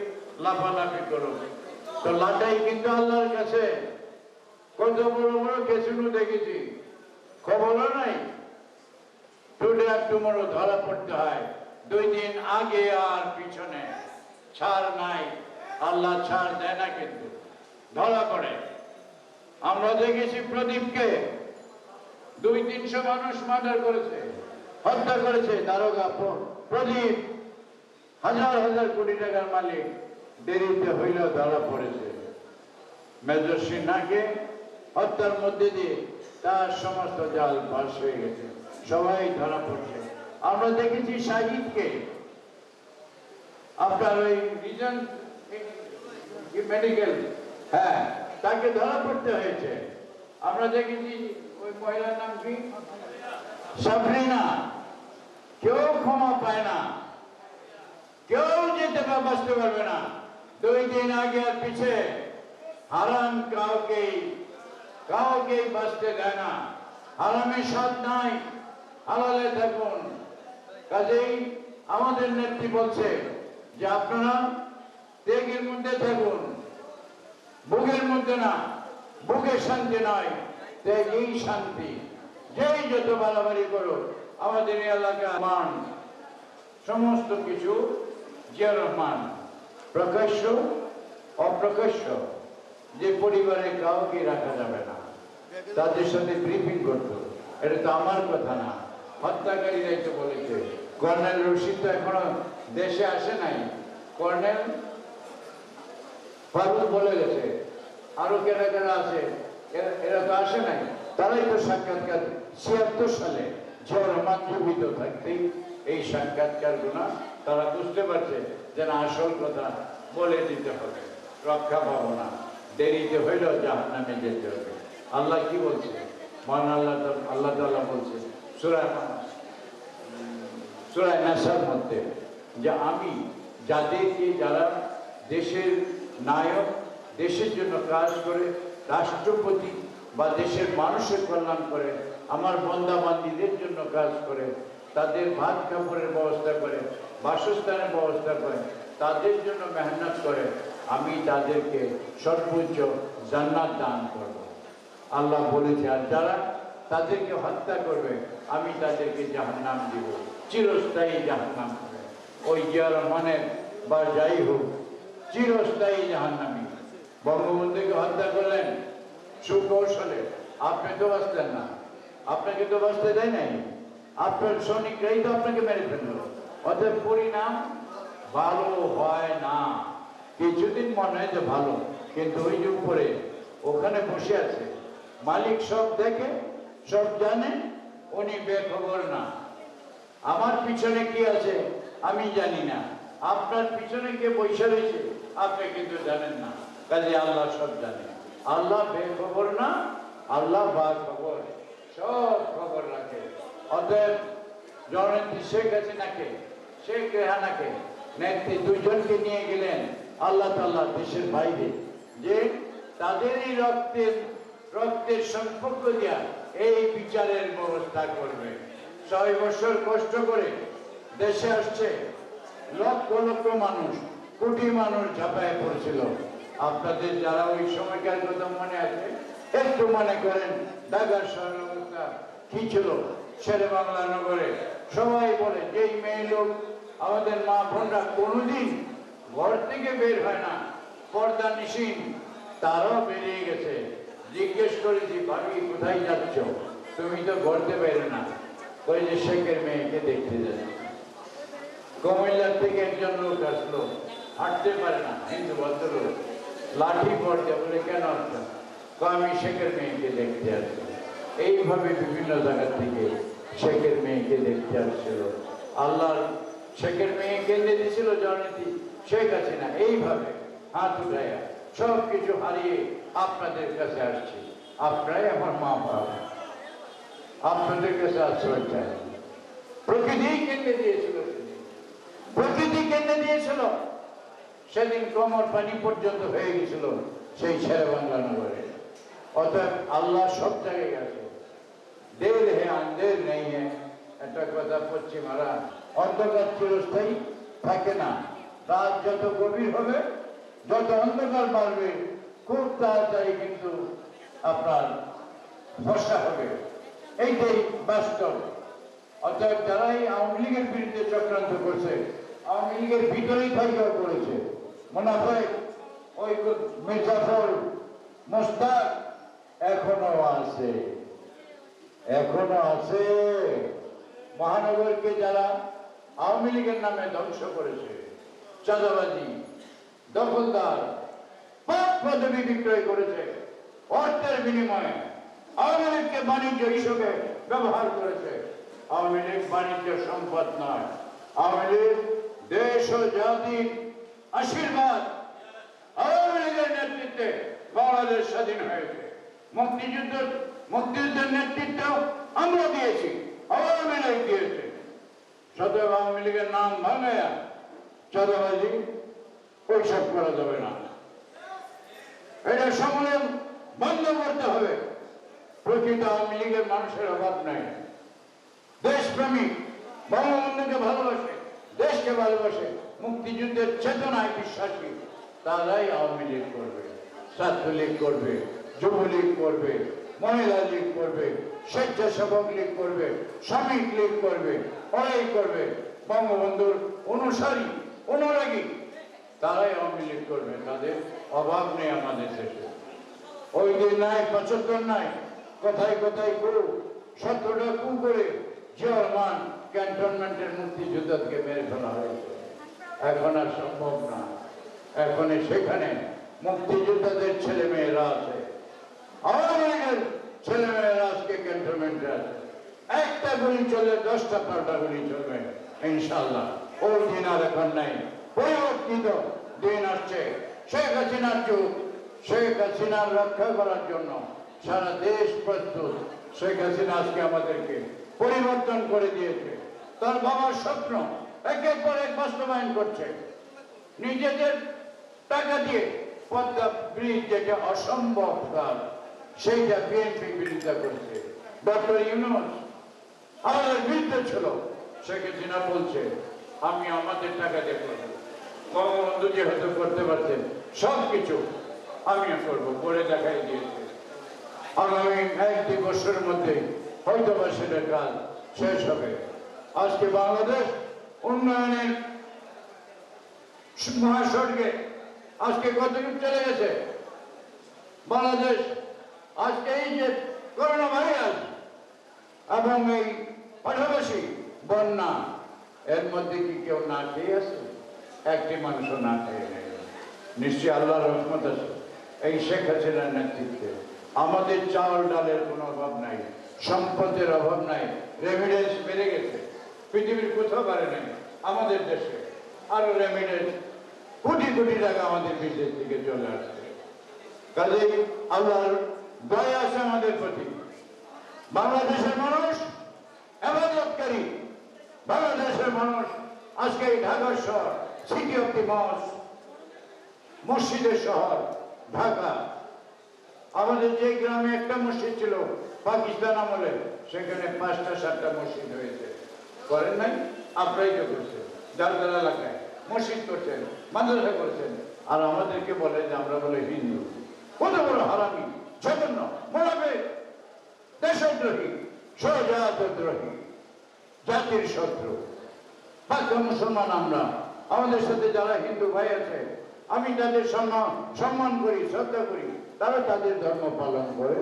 লাফালাফি করুক। তো লাটাই কিন্তু আল্লাহর কাছে। কত বড় বড় কেসুনো দেখেছি, খবরও নাই, টুডে আর টুমরো ধরা পড়তে হয় 2 দিন আগে আর পিছনে, ছাড় নাই। আল্লাহ ছাড় দেয় না, কিন্তু ধরা পড়ে। আমরা দেখেছি প্রদীপকে 200-300 মানুষ মার্ডার করেছে, হত্যা করেছে দারোগা প্রদীপ, হাজার হাজার কোটি টাকার মালিক, দেরিতে হইলেও ধরা পড়েছে। মেজর সিনহাকে হত্যার মধ্যে দিয়ে তার সমস্ত জাল ফাঁস হয়ে গেছে, সবাই ধরা পড়ছে। আমরা দেখেছি শাহিদকে, আপনার ওই রিজন মেডিকেল, হ্যাঁ, তাকে ধরা পড়তে হয়েছে। আমরা দেখেছি ওই মহিলার নাম কি, সাবরিনা, কেউ ক্ষমা পায় না, কেউ যেতে বাঁচতে পারবে না। 2 দিন আগে আর পিছে হারাম কাউকেই বাঁচতে দেয় না। হারামে স্বাদ নাই, হালালে থাকুন। কাজেই আমাদের নেত্রী বলছে যে আপনারা ত্যাগের মধ্যে থাকুন, বুকের মধ্যে না। বুকে শান্তি নয়, ত্যাগেই শান্তি। যেই যত বাড়াবাড়ি করো, আমাদের এলাকা মান সমস্ত কিছু জিয়াউর রহমান, প্রকাশ্য অপ্রকাশ্য, যে পরিবারে কাউকে রাখা যাবে না, তাদের সাথে ব্রিফিং করত। এটা তো আমার কথা না, হত্যাকারীরাই তো বলেছে। কর্নেল রশিদ তো এখনো দেশে আসে নাই, কর্নেল ফারুক বলে গেছে, আরো কেনা কেনা আছে, এরা তো আসে নাই। তারাই তো সাক্ষাৎকার 76 সালে জিয়াউর রহমান জীবিত থাকতেই এই সাক্ষাৎকার গুলা তারা বুঝতে পারছে যে না, আসল কথা বলে দিতে হবে, রক্ষা পাবো না, দেরিতে হইলেও জাহান্নামে যেতে হবে। আল্লাহ কি বলছে? মহান আল্লাহ তাআলা বলছে সূরা নাসর মধ্যে যে আমি যাদেরকে, যারা দেশের নায়ক, দেশের জন্য কাজ করে, রাষ্ট্রপতি বা দেশের মানুষের কল্যাণ করে, আমার বান্দা বান্দীদের জন্য কাজ করে, তাদের ভাত কাপড়ের ব্যবস্থা করে, বাসস্থানের ব্যবস্থা করে, তাদের জন্য মেহনত করে, আমি তাদেরকে সর্বোচ্চ জান্নাত দান করব। আল্লাহ বলেছে, আর যারা তাদেরকে হত্যা করবে আমি তাদেরকে জাহান্নাম দিব, চিরস্থায়ী জাহান্নাম হবে। ওই জিয়াউর রহমানের বা যাই হোক, চিরস্থায়ী জাহান্নামী। বঙ্গবন্ধুকে হত্যা করলেন সুকৌশলে, আপনি তো বাঁচলেন না, আপনাকে তো বাঁচতে দেয় নাই, আপনার সৈনিকরাই তো আপনাকে মেরে ফেলল। অতএব পরিণাম ভালো হয় না। কিছুদিন মনে হয় যে ভালো, কিন্তু ওই যে উপরে ওখানে বসে আছে মালিক, সব দেখে, সব জানে, উনি বেখবর না। আমার পিছনে কি আছে আমি জানি না, আপনার পিছনে কে বসে রয়েছে আপনি কিন্তু জানেন না। কাজে আল্লাহ সব জানে। আল্লাহ বেখবর না, আল্লাহ বাখবর, সব খবর রাখে। অতএব জননেত্রী শেখ হাসিনাকে, শেখ রেহানাকে, নেত্রী দুইজনকে নিয়ে গেলেন আল্লাহ তাআলা দেশের বাইরে, যে তাদেরই রক্তের সম্পর্ক দিয়া এই বিচারের ব্যবস্থা করবে। 6 বছর কষ্ট করে দেশে আসছে, লক্ষ লক্ষ মানুষ, কোটি মানুষ ঝাঁপায় পড়ছিল। আপনাদের যারা ওই সময়কার কথা মনে আছে একটু মনে করেন, ঢাকার শহরের অবস্থা কি ছিল। শেরে বাংলা নগরে সবাই বলে যেই মেয়ে লোক, আমাদের মা বোনরা কোনোদিন ঘর থেকে বের হয় না, পর্দা নিশীন, তারাও বেরিয়ে গেছে। জিজ্ঞেস করেছি, ভাবি কোথায় যাচ্ছ? তুমি তো ঘরতে বের না। ওই যে শেখের মেয়েকে দেখতে যাচ্ছি। কুমিল্লার থেকে একজন লোক আসলো, হাঁটতে পারে না, হিন্দু ভদ্রলোক, লাঠি পড়তে বলে কেন আসছো? আমি শেখের মেয়েকে দেখতে আসছি। এইভাবে বিভিন্ন জায়গা থেকে শেখের মেয়েকে দেখতে আসছিল। আল্লাহর শেখের মেয়ে কেঁদে দিয়েছিল জননেত্রী শেখ হাসিনা। এইভাবে হাত উঠাইয়া সব কিছু হারিয়ে আপনাদের কাছে আসছি। আপনারাই আমার মা বাবা, আপনাদের কাছে আশ্রয় চাই। প্রকৃতি কেঁদে দিয়েছিল, প্রকৃতি কেঁদে দিয়েছিল। সেদিন কোমর পানি পর্যন্ত হয়ে গেছিল সেই শেরে বাংলা নগরে। অতএব আল্লাহ সব জায়গায় আছে। দের হে আন্দের নেই হে, একটা কথা পশ্চিমারা, অন্ধকার চিরস্থায়ী থাকে না। রাত যত গভীর হবে, যত অন্ধকার বাড়বে, খুব তাড়াতাড়ি কিন্তু আপনার ভরসা হবে। এইটাই বাস্তব। অতএব যারাই আওয়ামী লীগের বিরুদ্ধে চক্রান্ত করছে, আওয়ামী লীগের ভিতরেই থাইকাও করেছে। মোনাফেক ওই মির্জাফর, মোস্তাক এখনো আছে, এখনো আছে। মহানগরকে যারা আওয়ামী লীগের নামে ধ্বংস করেছে, চাঁদাবাজি, দখলদার, পদ পদবি বিক্রয় করেছে, অর্থের বিনিময়ে আওয়ামী লীগকে বাণিজ্য হিসেবে ব্যবহার করেছে। আওয়ামী লীগ বাণিজ্য সম্পদ নয়, আওয়ামী লীগ দেশ ও জাতির আশীর্বাদ। আওয়ামী লীগের নেতৃত্বে বাংলাদেশ স্বাধীন হয়েছে। মুক্তিযুদ্ধের নেতৃত্ব আমরা দিয়েছি, আওয়ামী লীগ দিয়েছে। সদয় আওয়ামী লীগের নাম ভাঙায়া চাঁদাবাজি ওইসব করা যাবে না। এটা সকলে বন্ধ করতে হবে। প্রকৃত আওয়ামী লীগের মানুষের অভাব নাই, দেশপ্রেমিক, বঙ্গবন্ধুকে ভালোবাসে, দেশকে ভালোবাসে, মুক্তিযুদ্ধের চেতনায় বিশ্বাসী, তারাই আওয়ামী লীগ করবে, ছাত্রলীগ করবে, যুবলীগ করবে, মহিলা লীগ করবে, স্বেচ্ছাসেবক লীগ করবে, শ্রমিক লীগ করবে, ওরাই করবে। বঙ্গবন্ধুর অনুসারী, অনুরাগী, তারাই আওয়ামী লীগ করবে। তাদের অভাব নেই আমাদের দেশে। ওই দিন নাই, 75 নাই, কোথায় কোথায় করু 17টা কু করে জিয়ারমান ক্যান্টনমেন্টের মুক্তিযোদ্ধাকে মেরে ফেলা হয়েছে। এখন আর সম্ভব না। এখন সেখানে মুক্তিযোদ্ধাদের ছেলে মেয়েরা আছে, আওয়ামী লীগের ছেলে মেয়েরা আজকে ক্যান্টনমেন্টে আছে। একটা গুলি চললে 10টা 12টা গুলি চলবে ইনশাল্লাহ। ওই দিন আর এখন নাই, পরিবর্তিত দিন আসছে। শেখ হাসিনার যুগ, শেখ হাসিনার রক্ষা করার জন্য সারা দেশ প্রস্তুত। শেখ হাসিনা আজকে আমাদেরকে পরিবর্তন করে দিয়েছে। তার বাবার স্বপ্ন একের পর এক বাস্তবায়ন করছে। নিজেদের টাকা দিয়ে পদ্মা ব্রিজ, যেটা অসম্ভব কাজ, সেইটা বিএনপি বিরোধিতা করছে। ডক্টর ইউনূস আমাদের বিরুদ্ধে ছিল। শেখ হাসিনা বলছে আমি আমাদের টাকা দিয়ে করবো। বঙ্গবন্ধু যেহেতু করতে পারছেন সব কিছু, আমিও করবো, করে দেখাই দিয়েছে। আগামী 1-2 বছরের মধ্যে হয়তো বা সেটার কাজ শেষ হবে। আজকে বাংলাদেশ উন্নয়নের মহাসড়কে আজকে কতটুকু চলে গেছে বাংলাদেশ। আজকে এই যে করোনা ভাইরাস এবং এই পাশাপাশি বন্যা, এর মধ্যে কি কেউ না খেয়ে আছে? একটি মানুষও না খেয়ে নেই। নিশ্চয়ই আল্লাহর রহমত আছে এই শেখ হাসিনার নেতৃত্বে। আমাদের চাউল ডালের কোনো অভাব নাই, সম্পদের অভাব নাই, রেমিডেন্স বেড়ে গেছে, পৃথিবীর কোথাও বাড়ে নাই। আমাদের দেশে আরো রেমিডেন্স কোটি কোটি টাকা আমাদের বিদেশ থেকে চলে আসছে। কাজেই আল্লাহর দয়া আছে আমাদের প্রতি। বাংলাদেশের মানুষ এবাদতকারী বাংলাদেশের মানুষ আজকে এই ঢাকা শহর, সিটি অফ দি মস্ক, মসজিদের শহর ঢাকা। আমাদের যে গ্রামে একটা মসজিদ ছিল পাকিস্তান আমলে, সেখানে 5টা 7টা মসজিদ হয়েছে। করেন নাই? আপনারাই তো করছেন, যার যার এলাকায় মসজিদ করছেন, মাদ্রাসা করছেন, আর আমাদেরকে বলে যে আমরা বলে হিন্দু। কত বড় হারামি, জঘন্য, মোনাফেক, দেশদ্রোহী, স্বজাতদ্রোহী, জাতির শত্রু। পাক্কা মুসলমান আমরা। আমাদের সাথে যারা হিন্দু ভাই আছে, আমি তাদের সম্মান করি, শ্রদ্ধা করি, তারা তাদের ধর্ম পালন করে।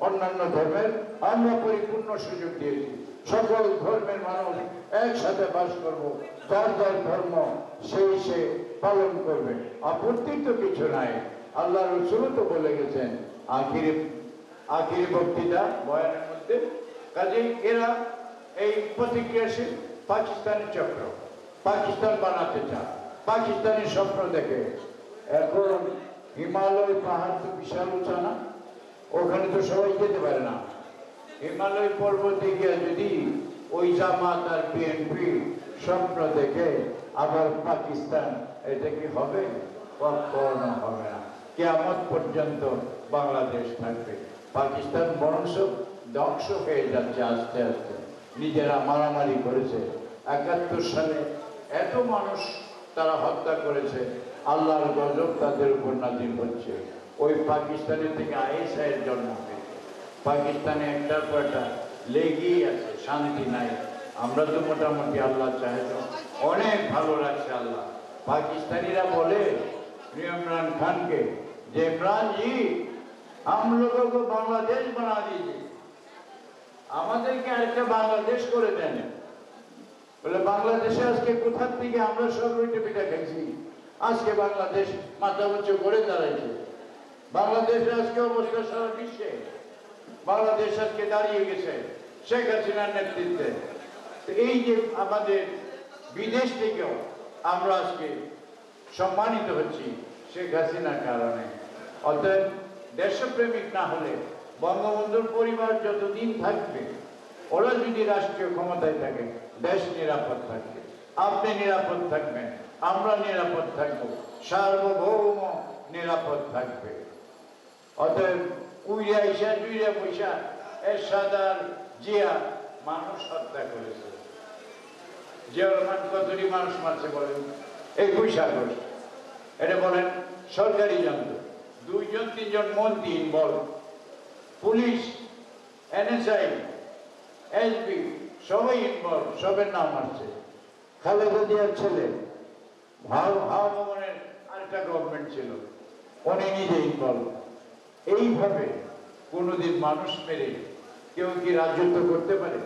অন্যান্য ধর্মের আমরা পরিপূর্ণ সুযোগ দিয়েছি। সকল ধর্মের মানুষ একসাথে বাস করব, যার যার ধর্ম সেই সে পালন করবে, আপত্তির তো কিছু নাই। আল্লাহ রসুল তো বলে গেছেন আখিরি বক্তৃতা বয়ানের মধ্যে, কাজেই এরা এই প্রতিক্রিয়াশীল পাকিস্তানের চক্র, পাকিস্তান বানাতে চায়, পাকিস্তানি স্বপ্ন দেখে। এখন হিমালয় পাহাড় তো বিশাল উঁচা না, ওখানে তো সবাই যেতে পারে না। হিমালয় পর্বতে গিয়ে যদি ওই জামাত আর বিএনপি স্বপ্ন দেখে আবার পাকিস্তান, এটা কি হবে? কখনো হবে না। কিয়ামত পর্যন্ত বাংলাদেশ থাকবে। পাকিস্তান বরংশ ধ্বংস হয়ে যাচ্ছে আস্তে আস্তে। নিজেরা মারামারি করেছে 71 সালে, এত মানুষ তারা হত্যা করেছে, আল্লাহর গজব তাদের উপর নাজিল হচ্ছে। ওই পাকিস্তানের থেকে আইএসআই এর জন্ম হয়েছে। পাকিস্তানে একটার পর একটা লেগেই আছে, শান্তি নাই। আমরা তো মোটামুটি আল্লাহ চাহে তো অনেক ভালো রাখছে আল্লাহ। पाकिस्तानीরা বলে इमरान खान के जे इमरान जी हम लोगों को बांग्लादेश बना दीजिए, আমাদেরকে আরেকটা বাংলাদেশ করে দেন। বলে বাংলাদেশে আজকে কোথা থেকে আমরা সব রুটি পিঠা খাইছি, আজকে বাংলাদেশ মাথা উঁচু করে দাঁড়াইছে। বাংলাদেশের আজকে অবস্থা সারা বিশ্বে, বাংলাদেশ আজকে দাঁড়িয়ে গেছে শেখ হাসিনার নেতৃত্বে। এই যে আমাদের বিদেশ থেকেও আমরা আজকে সম্মানিত হচ্ছি শেখ হাসিনার কারণে। অতএব দেশপ্রেমিক না হলে বঙ্গবন্ধুর পরিবার যতদিন থাকবে, ওরা যদি রাষ্ট্রীয় ক্ষমতায় থাকে, দেশ নিরাপদ থাকবে, আপনি নিরাপদ থাকবেন, আমরা নিরাপদ থাকবো, সার্বভৌম নিরাপদ থাকবে। অতএব উইরা ইসা দুইরা পয়সা এরশাদ আর জিয়া মানুষ হত্যা করেছে। জিয়া রহমান কতটি মানুষ মারছে বলেন? 21 আগস্ট। এটা বলেন সরকারি যন্ত্র, 2-3 মন্ত্রী বল, পুলিশ, এনএসআই, এসবি সবাই ইনভলভ, সবের নাম আসছে। খালেদা জিয়ার ছেলে হাওয়া ভবনের আরেকটা গভর্নমেন্ট ছিল, উনি নিজে ইনভলভ। এইভাবে কোনোদিন মানুষ মেরে কেউ কি রাজত্ব করতে পারে?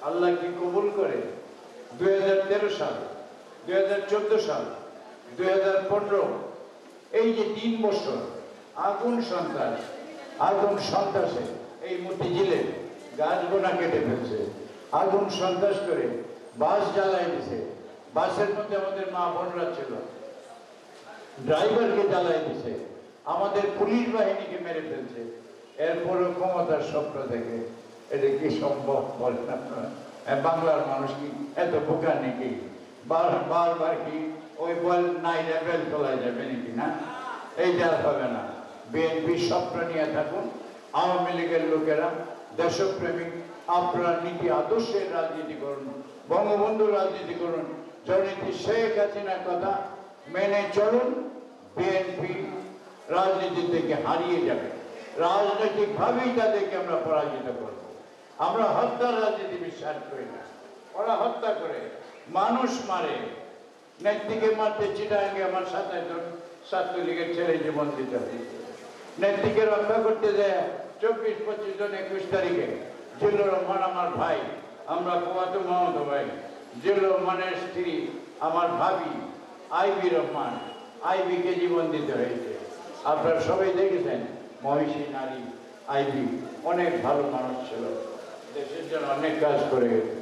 আল্লাহ কি কবুল করে? 2013 সাল, 2014 সাল, 2015, এই যে 3 বছর আগুন সন্ত্রাসে এই মতিঝিলে গাছগুনা কেটে ফেলছে, আগুন সন্ত্রাস করে বাস জ্বালাই দিছে, বাসের মধ্যে আমাদের মা বোনরা ছিল, ড্রাইভারকে জ্বালাই দিছে, আমাদের পুলিশ বাহিনীকে মেরে ফেলছে। এরপরও ক্ষমতার স্বপ্ন দেখে, এটা কি সম্ভব বলেন আপনারা? বাংলার মানুষ কি এত বোকা নাকি? বারবার কি ওই বল নাই লেভেল তোলা যাবে নাকি? না, এই যা হবে না। বিএনপি স্বপ্ন নিয়ে থাকুন, আওয়ামী লীগের লোকেরা দেশপ্রেমিক, আপনার নীতি আদর্শের রাজনীতি করুন, বঙ্গবন্ধুর রাজনীতি করুন, জননেত্রী শেখ হাসিনার কথা মেনে চলুন। বিএনপি রাজনীতি থেকে হারিয়ে যাবে, রাজনৈতিকভাবেই তাদেরকে আমরা পরাজিত করব। আমরা হত্যার রাজনীতি বিশ্বাস করি না। ওরা হত্যা করে, মানুষ মারে, নেত্রীকে মারতে চিটাঙ্গে আমার 27 জন ছাত্রলীগের ছেলে জীবন দিতে হয়েছে। নেত্রীকে রক্ষা করতে যায় 24-25 জন 21 তারিখে জিল্লুর রহমান আমার ভাই, আমরা ফুফাতো মামাতো ভাই, জিল্লুর রহমানের স্ত্রী আমার ভাবি আইবি রহমান, আইবিকে জীবন দিতে হয়েছে। আপনারা সবাই দেখেছেন, মহিষী নারী আইবি অনেক ভালো মানুষ ছিল, দেশের জন্য অনেক কাজ করে গেছে।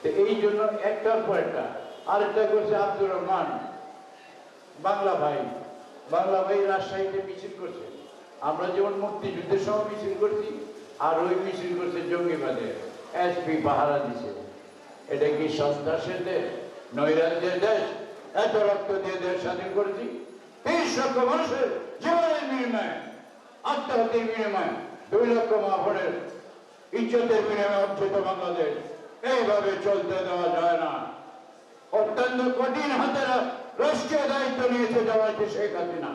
তো এই জন্য একটার পর একটা, আরেকটা করছে আব্দুর রহমান বাংলা ভাই রাজশাহীতে মিছিল করছে। আমরা যেমন মুক্তিযুদ্ধের সময় মিছিল করছি, আর ওই মিছিল করছে জঙ্গিবাদের, এসপি পাহারা দিছে। এটা কি সন্ত্রাসের দেশ, নৈরাজ্যের দেশ? এত রক্ত দিয়ে দেশ স্বাধীন করেছি, 30 লক্ষ মানুষের জীবনের বিনিময়ে, আত্মহত্যের বিনিময়ে, 2 লক্ষ মা বোনের ইজ্জতের বিনিময়ে অর্জিত বাংলাদেশ। এইভাবে চলতে দেওয়া যায় না। অত্যন্ত কঠিন হাতে রাষ্ট্রীয় দায়িত্ব নিয়েছে জামায়াতে শেখ হাসিনা।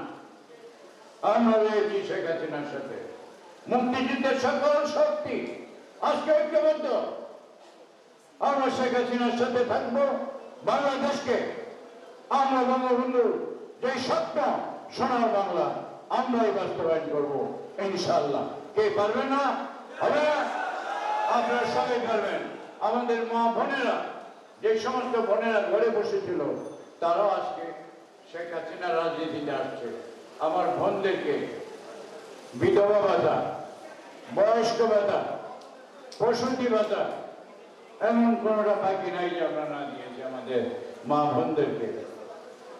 আমরা রয়েছি শেখ হাসিনার সাথে। মুক্তিযুদ্ধের সকল শক্তি আজকে ঐক্যবদ্ধ। আমরা শেখ হাসিনার সাথে থাকবো। বাংলাদেশকে আমরা বঙ্গবন্ধু যে স্বপ্ন সোনার বাংলা আমরাই বাস্তবায়ন করবো ইনশাআল্লাহ। কে পারবে না? হবে না? আপনারা সবাই পারবেন। আমাদের মা বোনেরা, যে সমস্ত বোনেরা ঘরে বসেছিল, তারাও আজকে শেখ হাসিনা রাজনীতিতে আসছে। আমার বোনদেরকে বিধবা ভাতা, বয়স্ক ভাতা, প্রসূতি ভাতা এমন কোনোটা বাকি নাই যে আমরা না দিয়েছি আমাদের মা বোনদেরকে।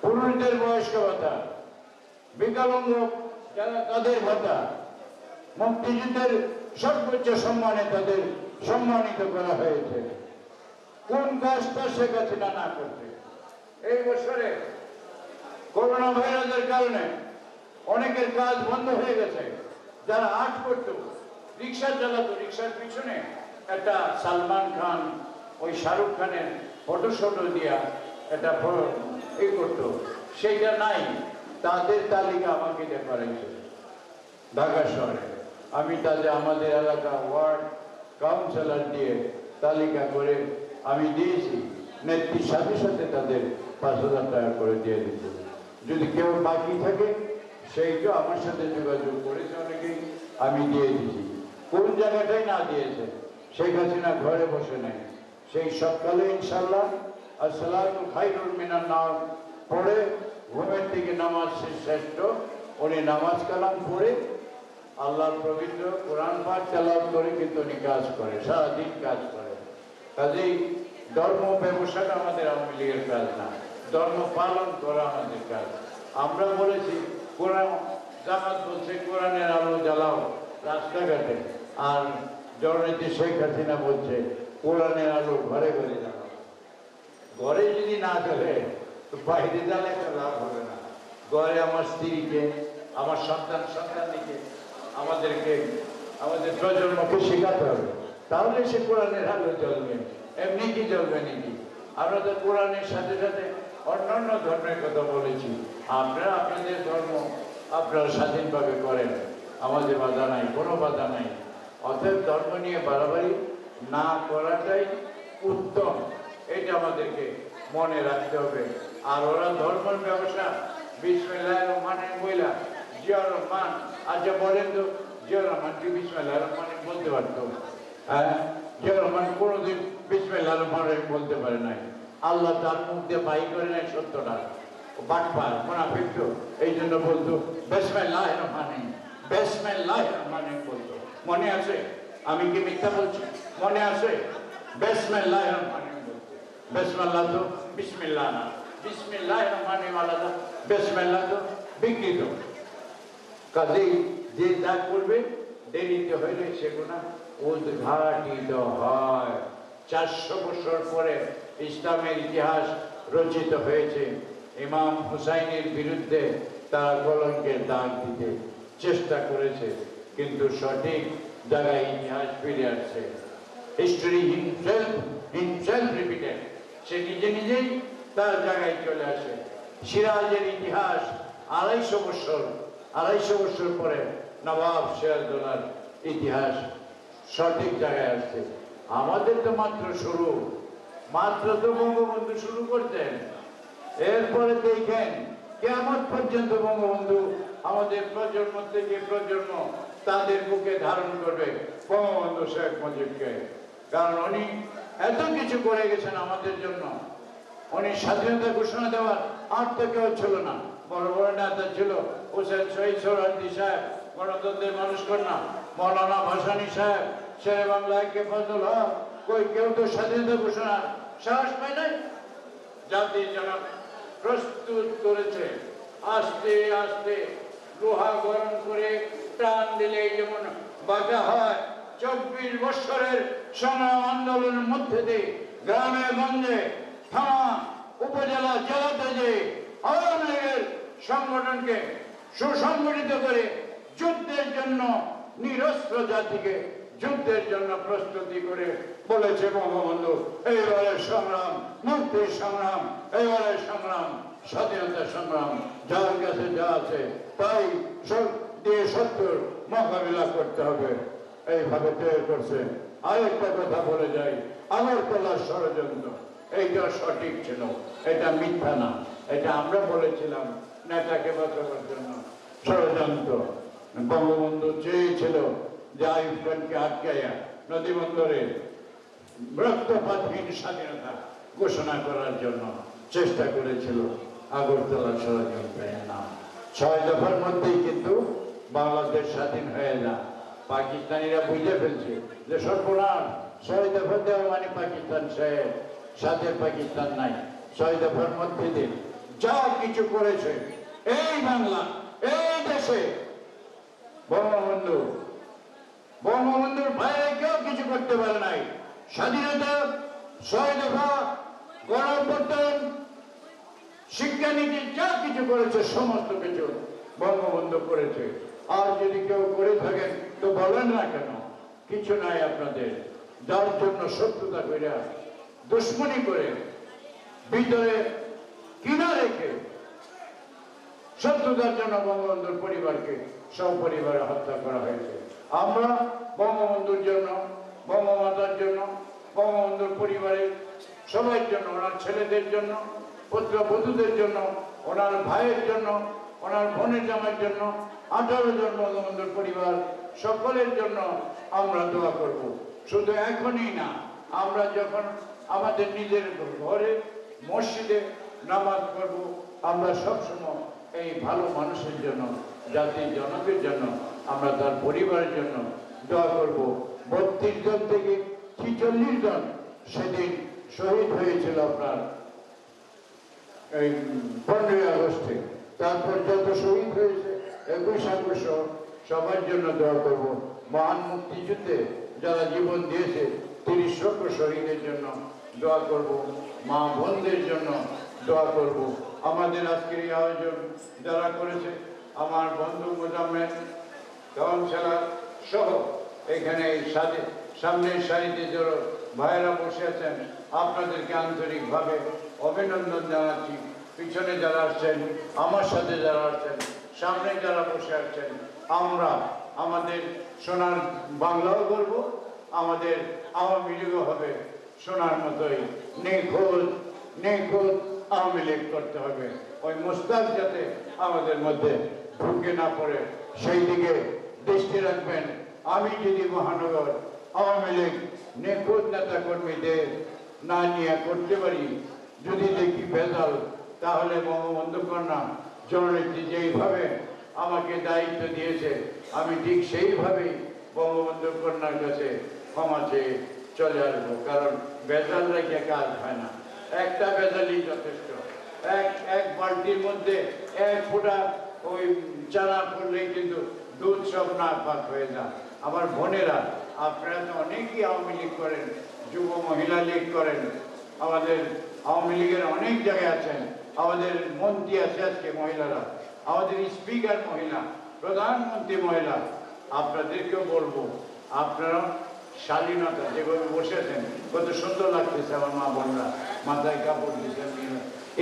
পুরুষদের বয়স্ক ভাতা, বিকলাঙ্গ যারা তাদের ভাতা, মুক্তিযুদ্ধের সর্বোচ্চ সম্মানে তাদের সম্মানিত করা হয়েছে। কোন কাজটা শেখ হাসিনা না করছে? এই বছরে করোনা ভাইরাসের কারণে অনেকের কাজ বন্ধ হয়ে গেছে। যারা আর্ট করতো, রিক্সা চালাতো, রিক্সার পিছনে একটা সালমান খান, ওই শাহরুখ খানের ফটোশটো দিয়া একটা এই করতো, সেইটা নাই। তাদের তালিকা আমাকে দেখাইছে ঢাকা শহরে। আমি তাদের আমাদের এলাকা ওয়ার্ড কাউন্সিলর দিয়ে তালিকা করে আমি দিয়েছি। নেত্রীর সাথে সাথে তাদের 5,000 টাকা করে দিয়ে দিতে। যদি কেউ বাকি থাকে সেইটা আমার সাথে যোগাযোগ করেছে অনেকেই, আমি দিয়ে দিয়েছি। কোন জায়গাটাই না দিয়েছে শেখ হাসিনা ঘরে বসে নেই। সেই সকালে ইনশাল্লাহ আসসালামু খায়রুম মিনান নাওম পড়ে ঘুমের থেকে নামাজ শ্রেষ্ঠ। উনি নামাজ কালাম পড়ে আল্লাহর পবিত্র কোরআন পাঠ তেলাওয়াত করে কিন্তু উনি কাজ করে, সারাদিন কাজ করে। কাজেই ধর্ম ব্যবসাটা আমাদের আওয়ামী লীগের কাজ না, ধর্ম পালন করা আমাদের কাজ। আমরা বলেছি কোরআন, জামাত বলছে কোরআনের আলো জ্বালাও রাস্তাঘাটে, আর জননেত্রী শেখ হাসিনা বলছে কোরআনের আলো ঘরে ঘরে জ্বালাও। ঘরে যদি না চলে তো বাইরে জ্বালায় তো লাভ হবে না। ঘরে আমার স্ত্রীকে, আমার সন্তানকে, আমাদেরকে, আমাদের প্রজন্মকে শেখাতে হবে, তাহলে সে কোরআনের আলো জ্বলবে। এমনি কি জ্বলবে নাকি? আমরা তো কোরআনের সাথে সাথে অন্যান্য ধর্মের কথা বলেছি। আপনারা আপনাদের ধর্ম আপনারা স্বাধীনভাবে করেন, আমাদের বাধা নাই, কোনো বাধা নাই। অতএব ধর্ম নিয়ে বাড়াবাড়ি না করাটাই উত্তম, এটা আমাদেরকে মনে রাখতে হবে। আর ওরা ধর্মের ব্যবসা বিসমিল্লাহির রহমানির রহিম বইলা জিয়াউর রহমান, আচ্ছা বলেন তো জিয়াউর রহমান কি বিসমিল্লাহির রহমানির রহিম বলতে পারতো? হ্যাঁ, জিয়াউর রহমান কোনোদিন বিসমিল্লাহির রহমানির রহিম বলতে পারে নাই। আল্লাহ তার মুখ দিয়ে বাই করে নাই সত্যটা। বাটপার মুনাফিক তো এই জন্য বলতো বিসমিল্লাহির রহমানির রহিম, বিসমিল্লাহির রহমানির রহিম বলতো। মনে আছে? আমি কি মিথ্যা বলছি? মনে আছে? বিসমিল্লাহির রহমানির রহিম বলতো। বিসমিল্লাহ তো বিসমিল্লাহ না, বিসমিল্লাহির রহমানির রহিম আলাদা, বিসমিল্লাহ তো বিকৃত। কাজেই যে যা করবে দেরিতে হইলে সেগুলো উদ্ঘাটিত হয়। 400 বছর পরে ইসলামের ইতিহাস রচিত হয়েছে। ইমাম হুসাইনের বিরুদ্ধে তারা কলঙ্কের দাগ দিতে চেষ্টা করেছে, কিন্তু সঠিক জায়গায় ইতিহাস ফিরে আসছে। হিস্টরি হিমসেলফ রিপিটেড, সে নিজে নিজেই তার জায়গায় চলে আসে। সিরাজের ইতিহাস 250 বছর পরে নবাব সিরাজদৌলার ইতিহাস সঠিক জায়গায় আসছে। আমাদের তো মাত্র তো বঙ্গবন্ধু শুরু করতেন। এরপরে দেখেন কিয়ামত পর্যন্ত বঙ্গবন্ধু আমাদের প্রজন্ম থেকে প্রজন্ম তাদের বুকে ধারণ করবে বঙ্গবন্ধু শেখ মুজিবকে। কারণ উনি এত কিছু করে গেছেন আমাদের জন্য। উনি স্বাধীনতা ঘোষণা দেওয়ার আর তো কেউ ছিল না। বড় বড় নেতা ছিল, হোসেন শহীদ সোহরাওয়ার্দী সাহেব গণতন্ত্রের মানুষ কন্যা, মৌলানা ভাসানী সাহেব, শেরে বাংলা কে ফজল হক, কেউ তো স্বাধীনতা ঘোষণার সাহস পায় নাই। জাতির জনক প্রস্তুত করেছে, আস্তে আস্তে লোহা গরম করে টান দিলে যেমন বাঁকা হয়। 24 বছরের সংগ্রাম আন্দোলনের মধ্যে দিয়ে গ্রামে গঞ্জে থানা উপজেলা জেলাতে যে আওয়ামী লীগের সংগঠনকে সুসংগঠিত করে যুদ্ধের জন্য নিরস্ত্র জাতিকে যুদ্ধের জন্য প্রস্তুতি করে বলেছে বঙ্গবন্ধু এইবারের সংগ্রাম মুক্তির সংগ্রাম, এইবারের সংগ্রাম স্বাধীনতা সংগ্রাম, যার কাছে যা আছে তাই দিয়ে সত্যর মোকাবিলা করতে হবে এইভাবে তৈরি করছে। আরেকটা কথা বলে যাই, আগরতলার ষড়যন্ত্র এইটা সঠিক ছিল, এটা মিথ্যা না, এটা আমরা বলেছিলাম নেতাকে বাঁচাবার জন্য ষড়যন্ত্র। বঙ্গবন্ধু চেয়েছিল যে আইয়ুব খানকে আটকাইয়া নদী বন্দরে রক্তপাতহীন স্বাধীনতা ঘোষণা করার জন্য চেষ্টা করেছিল। আগরতলার ষড়যন্ত্রের নাম 6 দফার মধ্যেই কিন্তু বাংলাদেশ স্বাধীন হয়ে না। পাকিস্তানিরা বুঝে ফেলছে যে সর্বনাশ, 6 দফা দেওয়া মানে পাকিস্তান শেষ, সাথে পাকিস্তান নাই। 6 দফার মধ্যে দিন যা কিছু করেছে এই বাংলা এই দেশে বঙ্গবন্ধুর বাইরে কেউ কিছু করতে পারে নাই। স্বাধীনতা, 6 দফা, গণঅভ্যুত্থান, শিক্ষানীতি যা কিছু করেছে সমস্ত কিছু বঙ্গবন্ধু করেছে। আর যদি কেউ করে থাকেন তো বলেন না কেন, কিছু নাই আপনাদের। যার জন্য শত্রুতা করে দুশ্মনী করে ভিতরে কিনা রেখে শত্রুতার জন্য বঙ্গবন্ধুর পরিবারকে সপরিবারে হত্যা করা হয়েছে। আমরা বঙ্গবন্ধুর জন্য, বঙ্গমাতার জন্য, বঙ্গবন্ধুর পরিবারের সবার জন্য, ওনার ছেলেদের জন্য, পুত্রবধূদের জন্য, ওনার ভাইয়ের জন্য, ওনার বোনের জামাইয়ের জন্য, 18 জন বঙ্গবন্ধুর পরিবার সকলের জন্য আমরা দোয়া করব। শুধু এখনই না, আমরা যখন আমাদের নিজের ঘরে মসজিদে নামাজ পড়ব, আমরা সবসময় এই ভালো মানুষের জন্য, জাতির জনকের জন্য, আমরা তার পরিবারের জন্য দোয়া করব। 32 জন থেকে 46 জন সেদিন শহীদ হয়েছিল আপনার এই 15 আগস্টে। তারপর যত শহীদ হয়েছে 21 আগস্ট সবার জন্য দোয়া করব। মহান মুক্তিযুদ্ধে যারা জীবন দিয়েছে 30 লক্ষ শহীদের জন্য দোয়া করব। মা বোনদের জন্য দোয়া করব। আমাদের আজকের এই আয়োজন যারা করেছে, আমার বন্ধু মোজাম্মেল কাউন্সিলর সহ এখানে সামনের সারিতে যারা ভাইয়েরা বসে আছেন, আপনাদেরকে আন্তরিকভাবে অভিনন্দন জানাচ্ছি। পিছনে যারা আসছেন, আমার সাথে যারা আসছেন, সামনে যারা বসে আসছেন, আমরা আমাদের সোনার বাংলাও করব, আমাদের আওয়ামী লীগও হবে সোনার মতোই নিখুঁত আওয়ামী লীগ করতে হবে। ওই মুস্তাক যাতে আমাদের মধ্যে ঢুকে না পড়ে সেই দিকে দৃষ্টি রাখবেন। আমি যদি মহানগর আওয়ামী লীগ নিখুঁত নেতা কর্মীদের না নিয়ে করতে পারি, যদি দেখি ভেজাল, তাহলে বঙ্গবন্ধু কন্যা জননেত্রী যেইভাবে আমাকে দায়িত্ব দিয়েছে আমি ঠিক সেইভাবেই বঙ্গবন্ধু কন্যার কাছে ক্ষমা চেয়ে চলে আসবো। কারণ ভেজাল রেখে কাজ হয় না, একটা ভেজালই যথেষ্ট। এক বালতির মধ্যে 1 ফোঁটা ওই চারা পড়লেই কিন্তু দুধ সব না পাক হয়ে যায়। আমার বোনেরা, আপনারা তো অনেকেই আওয়ামী লীগ করেন, যুব মহিলা লীগ করেন, আমাদের আওয়ামী লীগের অনেক জায়গায় আছেন, আমাদের মন্ত্রী আছে আজকে মহিলারা, আমাদের স্পিকার মহিলা, প্রধানমন্ত্রী মহিলা। আপনাদেরকেও বলবো, আপনারা শালীনতা যেভাবে বসেছেন, কত সুন্দর লাগতেছে আমার মা বোনরা, মাথায় কাপড় দিয়েছেন,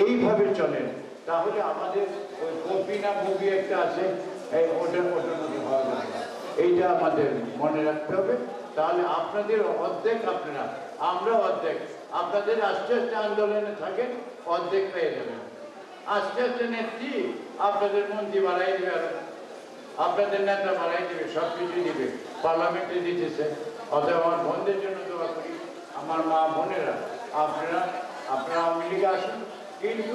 এইভাবে চলেন, তাহলে আমাদের ওই কপি না মুভি একটা আছে, এই ওটার মধ্যে হওয়া যাবে। এইটা আমাদের মনে রাখতে হবে। তাহলে আপনাদের অর্ধেক আপনারা, আমরা অর্ধেক, আপনাদের আস্তে আস্তে আন্দোলনে থাকেন, অর্ধেক পেয়ে যাবেন। আস্তে আস্তে নেত্রী আপনাদের মন্ত্রী বাড়াই দেবে, আর আপনাদের নেতা বাড়াই দেবে, সব কিছু দিবে, পার্লামেন্টে দিতেছে। অতএব আমার বোনদের জন্য দোয়া করি, আমার মা বোনেরা, আপনারা আওয়ামী লীগে আসুন, কিন্তু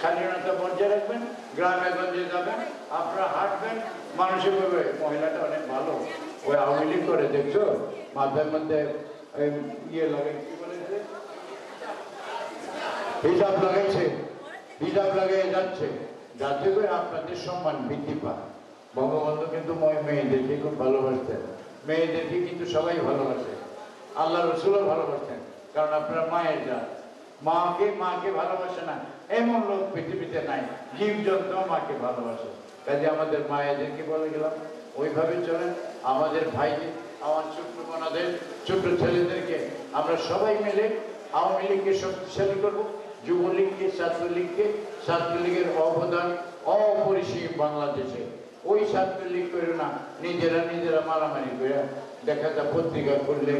স্বাধীনতা বজায় রাখবেন, গ্রামে গঞ্জে যাবেন, আপনারা হাঁটবেন, মানুষের বলবে মহিলাটা অনেক ভালো, ওই আওয়ামী লীগ করে, দেখছো মাথার মধ্যে ইয়ে লাগাই, কি বলেছে, হিজাব লাগাইছে, হিজাব লাগাই যাচ্ছে, যাতে করে আপনাদের সম্মান বৃদ্ধি পায়। বঙ্গবন্ধু কিন্তু মেয়েদেরকে খুব ভালোবাসতেন, মেয়েদেরকে কিন্তু সবাই ভালোবাসে, আল্লাহ রসুলও ভালোবাসতেন। কারণ আপনারা মায়ের জাত। মাকে ভালোবাসে না এমন লোক পৃথিবীতে নাই। জীবজন্তু মাকে ভালোবাসে। কাজে আমাদের মায়েদেরকে বলে গেলাম ওইভাবে চলেন। আমাদের ভাইদের, আমার ছোট্ট বোনাদের, ছোট্ট ছেলেদেরকে আমরা সবাই মিলে আওয়ামী লীগকে শক্তিশালী করবো, যুবলীগকে, ছাত্রলীগের অবদান অপরিসীম বাংলাদেশে। ওই ছাত্রলীগ করে না নিজেরা মারামারি করে দেখা যায় পত্রিকা করলে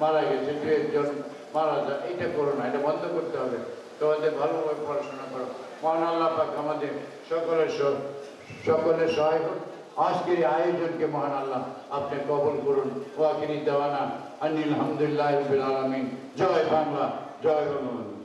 মারা গেছে, দু একজন মারা যায়, এটা করো না, এটা বন্ধ করতে হবে। তোমাদের ভালোভাবে পড়াশোনা করো। মহান আল্লাহ পাক আমাদের সকলের সহায় হোক। আজকের আয়োজনকে মহান আল্লাহ আপনি কবুল করুন। ওয়াকিরি দেওয়ানা আনিল হামদুলিল্লাহ রাব্বিল আলামিন। জয় বাংলা, জয় বঙ্গবন্ধু।